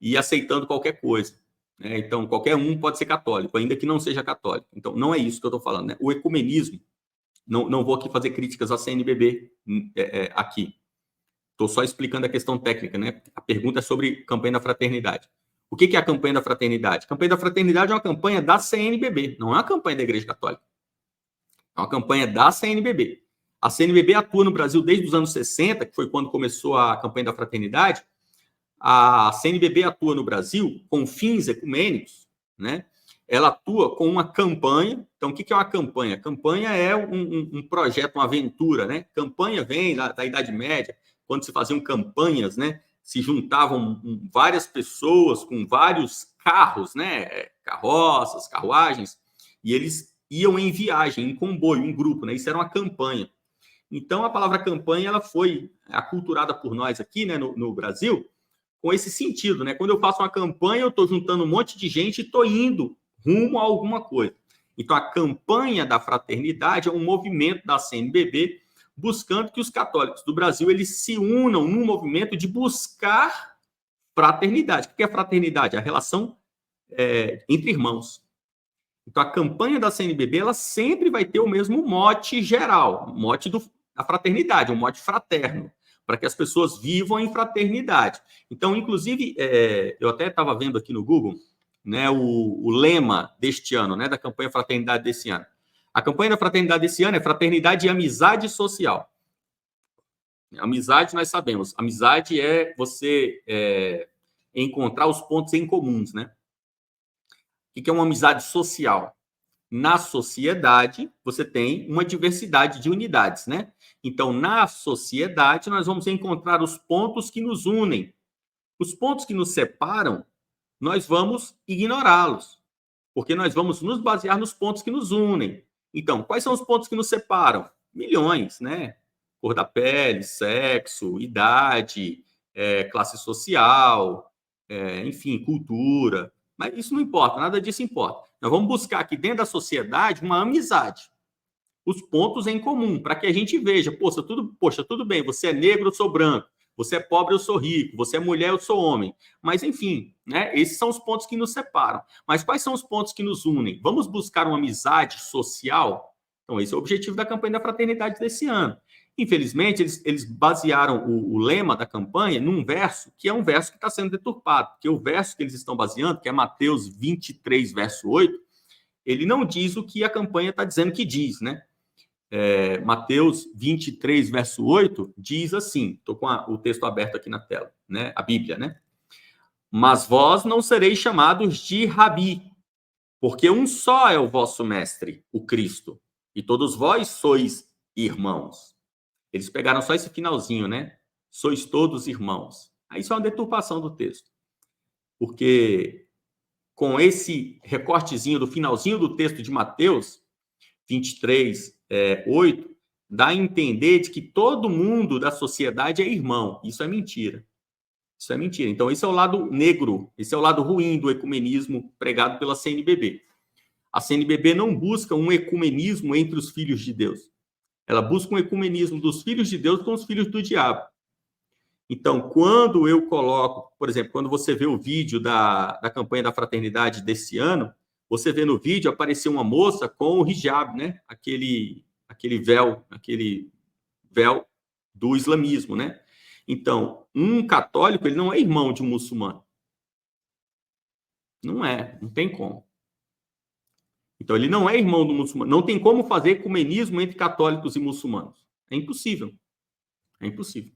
e aceitando qualquer coisa. Então, qualquer um pode ser católico, ainda que não seja católico. Então, não é isso que eu estou falando, né? O ecumenismo, não vou aqui fazer críticas à CNBB aqui. Estou só explicando a questão técnica, né? A pergunta é sobre campanha da fraternidade. O que é a campanha da fraternidade? A campanha da fraternidade é uma campanha da CNBB, não é uma campanha da Igreja Católica. É uma campanha da CNBB. A CNBB atua no Brasil desde os anos 60, que foi quando começou a campanha da fraternidade. A CNBB atua no Brasil com fins ecumênicos, né? ela atua com uma campanha. Então, o que é uma campanha? Campanha é um projeto, uma aventura, né? Campanha vem da Idade Média, quando se faziam campanhas, né? Se juntavam várias pessoas com vários carros, né? Carroças, carruagens, e eles iam em viagem, em comboio, em grupo, né? Isso era uma campanha. Então, a palavra campanha ela foi aculturada por nós aqui, né, no Brasil, com esse sentido, né? Quando eu faço uma campanha, eu estou juntando um monte de gente e estou indo rumo a alguma coisa. Então, a campanha da fraternidade é um movimento da CNBB buscando que os católicos do Brasil eles se unam num movimento de buscar fraternidade. O que é fraternidade? A relação entre irmãos. Então, a campanha da CNBB ela sempre vai ter o mesmo mote geral, mote da fraternidade, um mote fraterno, para que as pessoas vivam em fraternidade. Então, inclusive, eu até estava vendo aqui no Google, né, o lema deste ano, né, da campanha Fraternidade desse ano. A campanha da fraternidade desse ano é Fraternidade e Amizade Social. Amizade, nós sabemos, amizade é você encontrar os pontos em comuns, né? O que é uma amizade social? Na sociedade, você tem uma diversidade de unidades, né? Então, na sociedade, nós vamos encontrar os pontos que nos unem. Os pontos que nos separam, nós vamos ignorá-los, porque nós vamos nos basear nos pontos que nos unem. Então, quais são os pontos que nos separam? Milhões, né? Cor da pele, sexo, idade, classe social, enfim, cultura. Mas isso não importa, nada disso importa. Nós vamos buscar aqui dentro da sociedade uma amizade, os pontos em comum, para que a gente veja, poxa, tudo bem, você é negro, eu sou branco, você é pobre, eu sou rico, você é mulher, eu sou homem. Mas, enfim, né, esses são os pontos que nos separam. Mas quais são os pontos que nos unem? Vamos buscar uma amizade social? Então, esse é o objetivo da campanha da fraternidade desse ano. Infelizmente, eles basearam o lema da campanha num verso, que é um verso que está sendo deturpado, porque o verso que eles estão baseando, que é Mateus 23, verso 8, ele não diz o que a campanha está dizendo que diz, né? Mateus 23, verso 8, diz assim, estou com o texto aberto aqui na tela, né? A Bíblia, né? Mas vós não sereis chamados de Rabi, porque um só é o vosso mestre, o Cristo, e todos vós sois irmãos. Eles pegaram só esse finalzinho, né? Sois todos irmãos. Aí isso é uma deturpação do texto. Porque com esse recortezinho do finalzinho do texto de Mateus 23, 8, dá a entender de que todo mundo da sociedade é irmão. Isso é mentira. Isso é mentira. Então, esse é o lado negro, esse é o lado ruim do ecumenismo pregado pela CNBB. A CNBB não busca um ecumenismo entre os filhos de Deus. Ela busca um ecumenismo dos filhos de Deus com os filhos do diabo. Então, quando eu coloco, por exemplo, quando você vê o vídeo da campanha da fraternidade desse ano, você vê no vídeo aparecer uma moça com o hijab, né? Aquele véu do islamismo, né? Então, um católico, ele não é irmão de um muçulmano. Não tem como. Então, ele não é irmão do muçulmano. Não tem como fazer ecumenismo entre católicos e muçulmanos. É impossível. É impossível.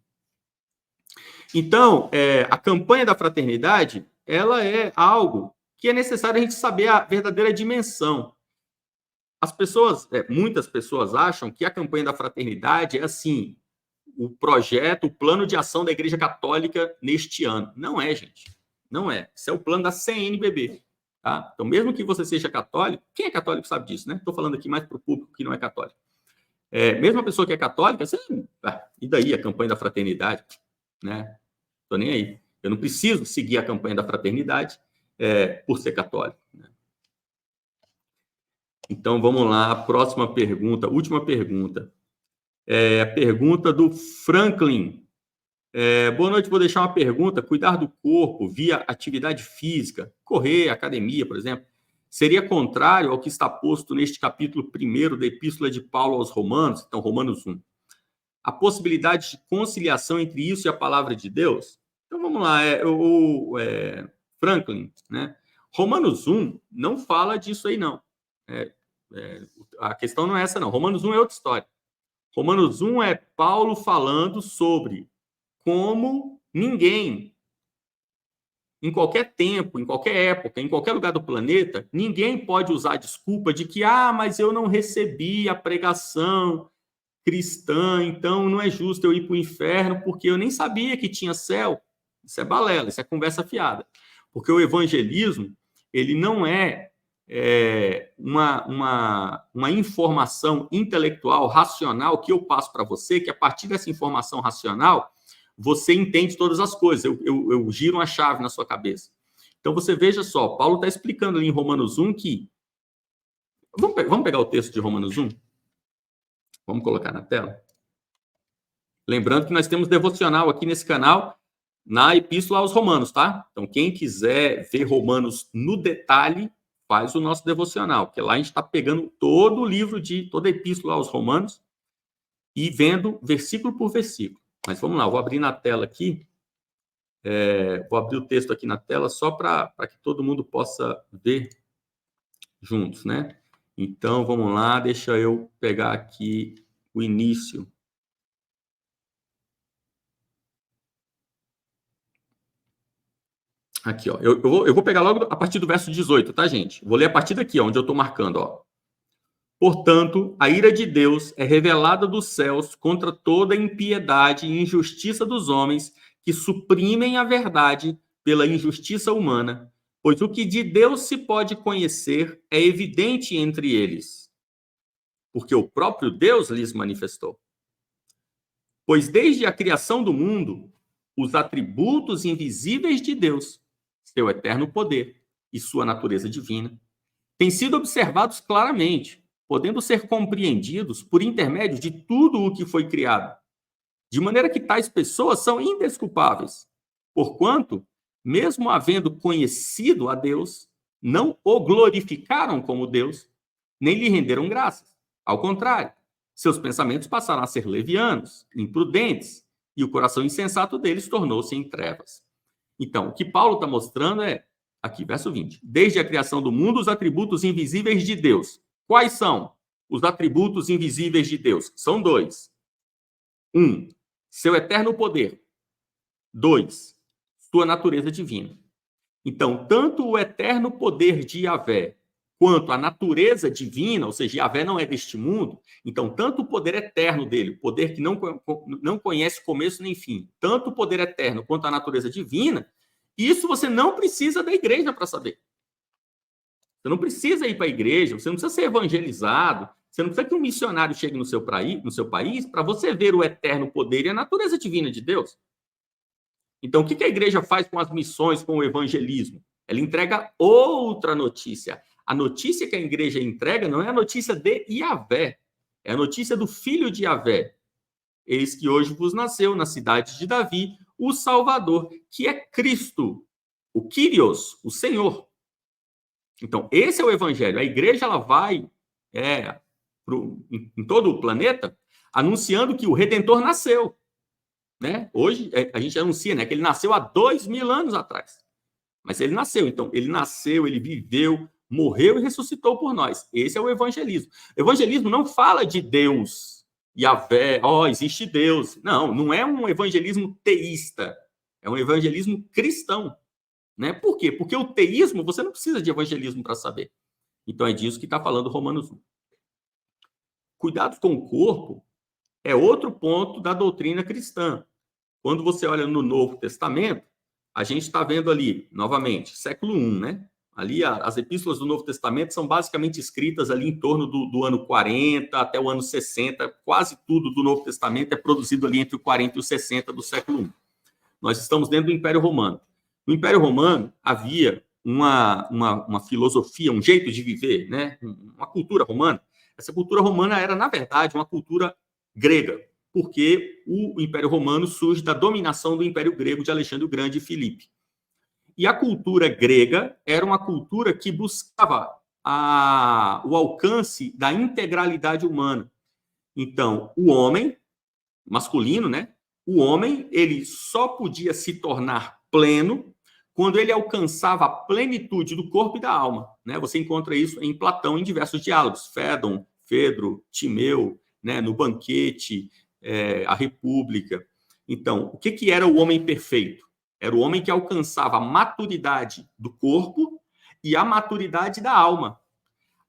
Então, a campanha da fraternidade, ela é algo que é necessário a gente saber a verdadeira dimensão. Muitas pessoas acham que a campanha da fraternidade é assim, o projeto, o plano de ação da Igreja Católica neste ano. Não é, gente. Não é. Isso é o plano da CNBB. Tá? Então, mesmo que você seja católico, quem é católico sabe disso, né? Estou falando aqui mais para o público que não é católico. Mesmo a pessoa que é católica, e daí a campanha da fraternidade? Né? Estou nem aí. Eu não preciso seguir a campanha da fraternidade por ser católico. Né? Então, vamos lá. Próxima pergunta, última pergunta. A pergunta do Franklin. Boa noite, vou deixar uma pergunta. Cuidar do corpo via atividade física, correr, academia, por exemplo, seria contrário ao que está posto neste capítulo 1 da Epístola de Paulo aos Romanos, então, Romanos 1. A possibilidade de conciliação entre isso e a palavra de Deus? Então, vamos lá. Franklin, né? Romanos 1 não fala disso aí, não. A questão não é essa, não. Romanos 1 é outra história. Romanos 1 é Paulo falando sobre como ninguém em qualquer tempo, em qualquer época, em qualquer lugar do planeta, ninguém pode usar a desculpa de que, mas eu não recebi a pregação cristã, então não é justo eu ir para o inferno, porque eu nem sabia que tinha céu. Isso é balela, isso é conversa fiada. Porque o evangelismo, ele não é, uma informação intelectual, racional, que eu passo para você, que a partir dessa informação racional, você entende todas as coisas. Eu giro uma chave na sua cabeça. Então, você veja só, Paulo está explicando ali em Romanos 1 que... Vamos pegar o texto de Romanos 1? Vamos colocar na tela? Lembrando que nós temos devocional aqui nesse canal, na Epístola aos Romanos, tá? Então, quem quiser ver Romanos no detalhe, faz o nosso devocional, porque lá a gente está pegando todo o livro toda a Epístola aos Romanos e vendo versículo por versículo. Mas vamos lá, eu vou abrir na tela aqui, vou abrir o texto aqui na tela só para que todo mundo possa ver juntos, né? Então, vamos lá, deixa eu pegar aqui o início. Aqui, ó. Eu vou pegar logo a partir do verso 18, tá, gente? Vou ler a partir daqui, ó, onde eu estou marcando, ó. Portanto, a ira de Deus é revelada dos céus contra toda impiedade e injustiça dos homens que suprimem a verdade pela injustiça humana, pois o que de Deus se pode conhecer é evidente entre eles, porque o próprio Deus lhes manifestou. Pois desde a criação do mundo, os atributos invisíveis de Deus, seu eterno poder e sua natureza divina, têm sido observados claramente, podendo ser compreendidos por intermédio de tudo o que foi criado, de maneira que tais pessoas são indesculpáveis, porquanto, mesmo havendo conhecido a Deus, não o glorificaram como Deus, nem lhe renderam graças. Ao contrário, seus pensamentos passaram a ser levianos, imprudentes, e o coração insensato deles tornou-se em trevas. Então, o que Paulo está mostrando é, aqui, verso 20, desde a criação do mundo, os atributos invisíveis de Deus. Quais são os atributos invisíveis de Deus? São dois. 1, seu eterno poder. 2, sua natureza divina. Então, tanto o eterno poder de Yahvé quanto a natureza divina, ou seja, Yahvé não é deste mundo, então tanto o poder eterno dele, o poder que não conhece começo nem fim, tanto o poder eterno quanto a natureza divina, isso você não precisa da igreja para saber. Você não precisa ir para a igreja, você não precisa ser evangelizado, você não precisa que um missionário chegue no seu país para você ver o eterno poder e a natureza divina de Deus. Então, o que a igreja faz com as missões, com o evangelismo? Ela entrega outra notícia. A notícia que a igreja entrega não é a notícia de Yahvé, é a notícia do Filho de Yahvé. Eis que hoje vos nasceu na cidade de Davi o Salvador, que é Cristo, o Kyrios, o Senhor. Então, esse é o evangelho. A igreja ela vai em todo o planeta anunciando que o Redentor nasceu. Né? Hoje, a gente anuncia, né, que ele nasceu há 2000 anos atrás. Mas ele nasceu, então, ele nasceu, ele viveu, morreu e ressuscitou por nós. Esse é o evangelismo. O evangelismo não fala de Deus, Yahvé, existe Deus. Não, não é um evangelismo teísta, é um evangelismo cristão. Né? Por quê? Porque o teísmo, você não precisa de evangelismo para saber. Então, é disso que está falando Romanos 1. Cuidado com o corpo é outro ponto da doutrina cristã. Quando você olha no Novo Testamento, a gente está vendo ali, novamente, século I, né? Ali as epístolas do Novo Testamento são basicamente escritas ali em torno do ano 40 até o ano 60. Quase tudo do Novo Testamento é produzido ali entre o 40 e o 60 do século I. Nós estamos dentro do Império Romano. No Império Romano havia uma filosofia, um jeito de viver, né? Uma cultura romana. Essa cultura romana era, na verdade, uma cultura grega, porque o Império Romano surge da dominação do Império Grego de Alexandre o Grande e Filipe. E a cultura grega era uma cultura que buscava o alcance da integralidade humana. Então, o homem, masculino, né? O homem, ele só podia se tornar pleno quando ele alcançava a plenitude do corpo e da alma. Né? Você encontra isso em Platão, em diversos diálogos. Fédon, Fedro, Timeu, né? No Banquete, a República. Então, o que era o homem perfeito? Era o homem que alcançava a maturidade do corpo e a maturidade da alma.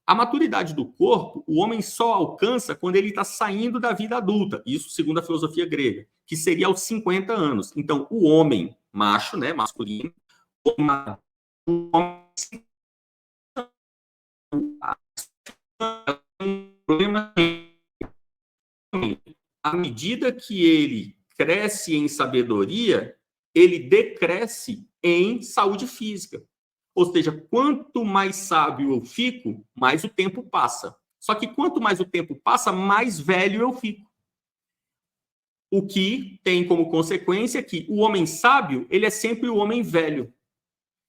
A maturidade do corpo, o homem só alcança quando ele está saindo da vida adulta. Isso segundo a filosofia grega, que seria aos 50 anos. Então, o homem macho, né, masculino, o homem problema à medida que ele cresce em sabedoria, ele decresce em saúde física. Ou seja, quanto mais sábio eu fico, mais o tempo passa. Só que quanto mais o tempo passa, mais velho eu fico. O que tem como consequência que o homem sábio, ele é sempre o homem velho.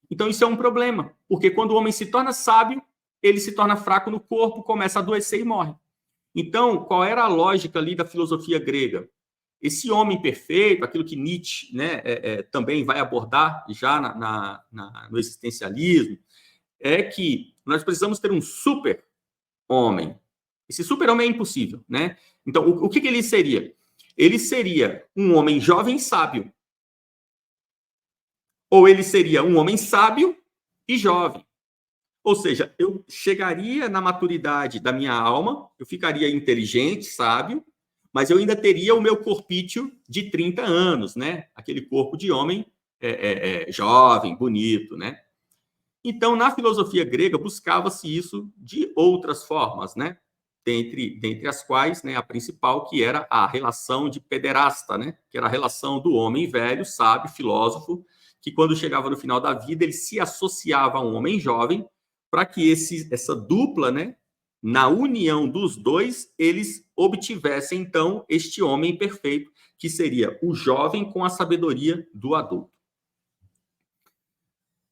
Então isso é um problema, porque quando o homem se torna sábio, ele se torna fraco no corpo, começa a adoecer e morre. Então, qual era a lógica ali da filosofia grega? Esse homem perfeito, aquilo que Nietzsche, né, também vai abordar já no existencialismo, é que nós precisamos ter um super-homem. Esse super-homem é impossível, né? Então, o que ele seria? Ele seria um homem jovem sábio. Ou ele seria um homem sábio e jovem. Ou seja, eu chegaria na maturidade da minha alma, eu ficaria inteligente, sábio, mas eu ainda teria o meu corpício de 30 anos, né? Aquele corpo de homem jovem, bonito, né? Então, na filosofia grega, buscava-se isso de outras formas, né? Dentre as quais, né, a principal, que era a relação de pederasta, né? Que era a relação do homem velho, sábio, filósofo, que quando chegava no final da vida, ele se associava a um homem jovem, para que essa dupla, né, na união dos dois, eles obtivessem, então, este homem perfeito, que seria o jovem com a sabedoria do adulto.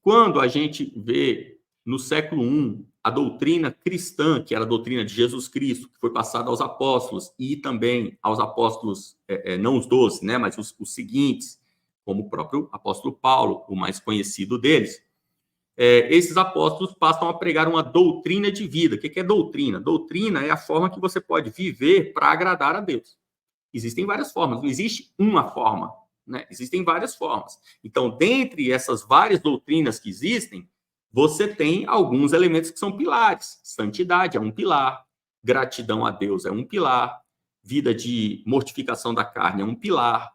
Quando a gente vê, no século I, a doutrina cristã, que era a doutrina de Jesus Cristo, que foi passada aos apóstolos, e também aos apóstolos, não os 12, né, mas os seguintes, como o próprio apóstolo Paulo, o mais conhecido deles, esses apóstolos passam a pregar uma doutrina de vida. O que é doutrina? Doutrina é a forma que você pode viver para agradar a Deus. Existem várias formas, não existe uma forma, né? Existem várias formas. Então, dentre essas várias doutrinas que existem, você tem alguns elementos que são pilares. Santidade é um pilar, gratidão a Deus é um pilar, vida de mortificação da carne é um pilar,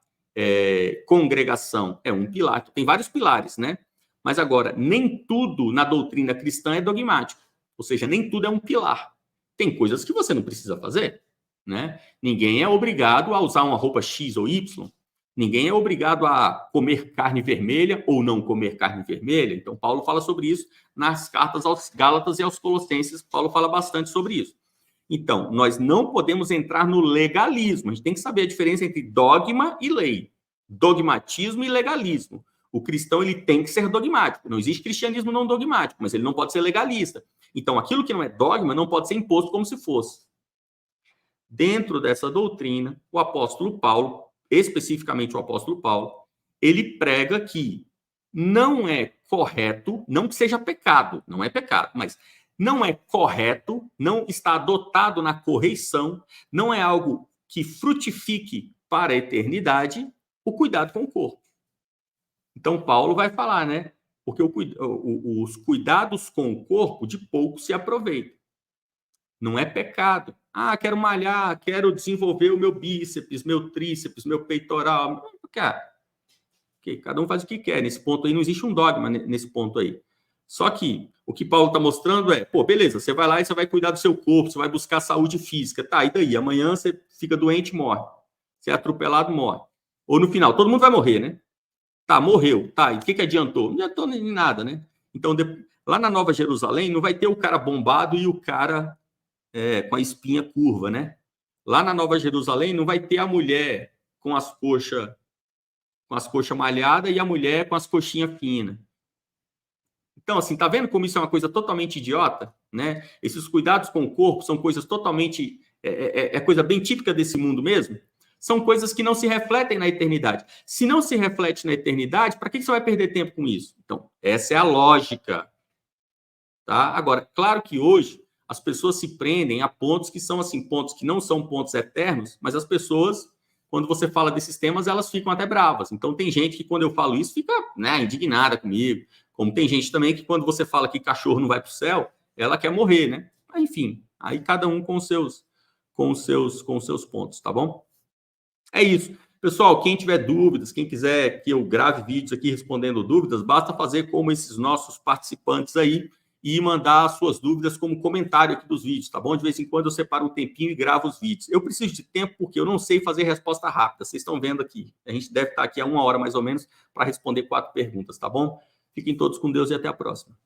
congregação é um pilar. Então, tem vários pilares, né? Mas agora, nem tudo na doutrina cristã é dogmático. Ou seja, nem tudo é um pilar. Tem coisas que você não precisa fazer, né? Ninguém é obrigado a usar uma roupa X ou Y. Ninguém é obrigado a comer carne vermelha ou não comer carne vermelha. Então, Paulo fala sobre isso nas cartas aos Gálatas e aos Colossenses. Paulo fala bastante sobre isso. Então, nós não podemos entrar no legalismo. A gente tem que saber a diferença entre dogma e lei. Dogmatismo e legalismo. O cristão, ele tem que ser dogmático. Não existe cristianismo não dogmático, mas ele não pode ser legalista. Então, aquilo que não é dogma não pode ser imposto como se fosse. Dentro dessa doutrina, o apóstolo Paulo, especificamente o apóstolo Paulo, ele prega que não é correto, não que seja pecado, não é pecado, mas não é correto, não está adotado na correição, não é algo que frutifique para a eternidade o cuidado com o corpo. Então, Paulo vai falar, né? Porque os cuidados com o corpo, de pouco se aproveitam. Não é pecado. Ah, quero malhar, quero desenvolver o meu bíceps, meu tríceps, meu peitoral. Cara, cada um faz o que quer. Nesse ponto aí, não existe um dogma nesse ponto aí. Só que o que Paulo está mostrando é, beleza, você vai lá e você vai cuidar do seu corpo, você vai buscar saúde física. Tá, e daí? Amanhã você fica doente e morre. Você é atropelado, morre. Ou no final, todo mundo vai morrer, né? Tá, morreu. Tá, e o que adiantou? Não adiantou nem nada, né? Então, lá na Nova Jerusalém, não vai ter o cara bombado e o cara com a espinha curva, né? Lá na Nova Jerusalém, não vai ter a mulher com as coxas malhadas e a mulher com as coxinhas finas. Então, assim, tá vendo como isso é uma coisa totalmente idiota, né? Esses cuidados com o corpo são coisas totalmente... coisa bem típica desse mundo mesmo. São coisas que não se refletem na eternidade. Se não se reflete na eternidade, para que você vai perder tempo com isso? Então, essa é a lógica. Tá? Agora, claro que hoje as pessoas se prendem a pontos que são assim, pontos que não são pontos eternos, mas as pessoas, quando você fala desses temas, elas ficam até bravas. Então, tem gente que, quando eu falo isso, fica, né, indignada comigo. Como tem gente também que, quando você fala que cachorro não vai para o céu, ela quer morrer, né? Mas, enfim, aí cada um com os seus pontos, tá bom? É isso. Pessoal, quem tiver dúvidas, quem quiser que eu grave vídeos aqui respondendo dúvidas, basta fazer como esses nossos participantes aí e mandar as suas dúvidas como comentário aqui dos vídeos, tá bom? De vez em quando eu separo um tempinho e gravo os vídeos. Eu preciso de tempo porque eu não sei fazer resposta rápida. Vocês estão vendo aqui. A gente deve estar aqui há 1 hora mais ou menos para responder 4 perguntas, tá bom? Fiquem todos com Deus e até a próxima.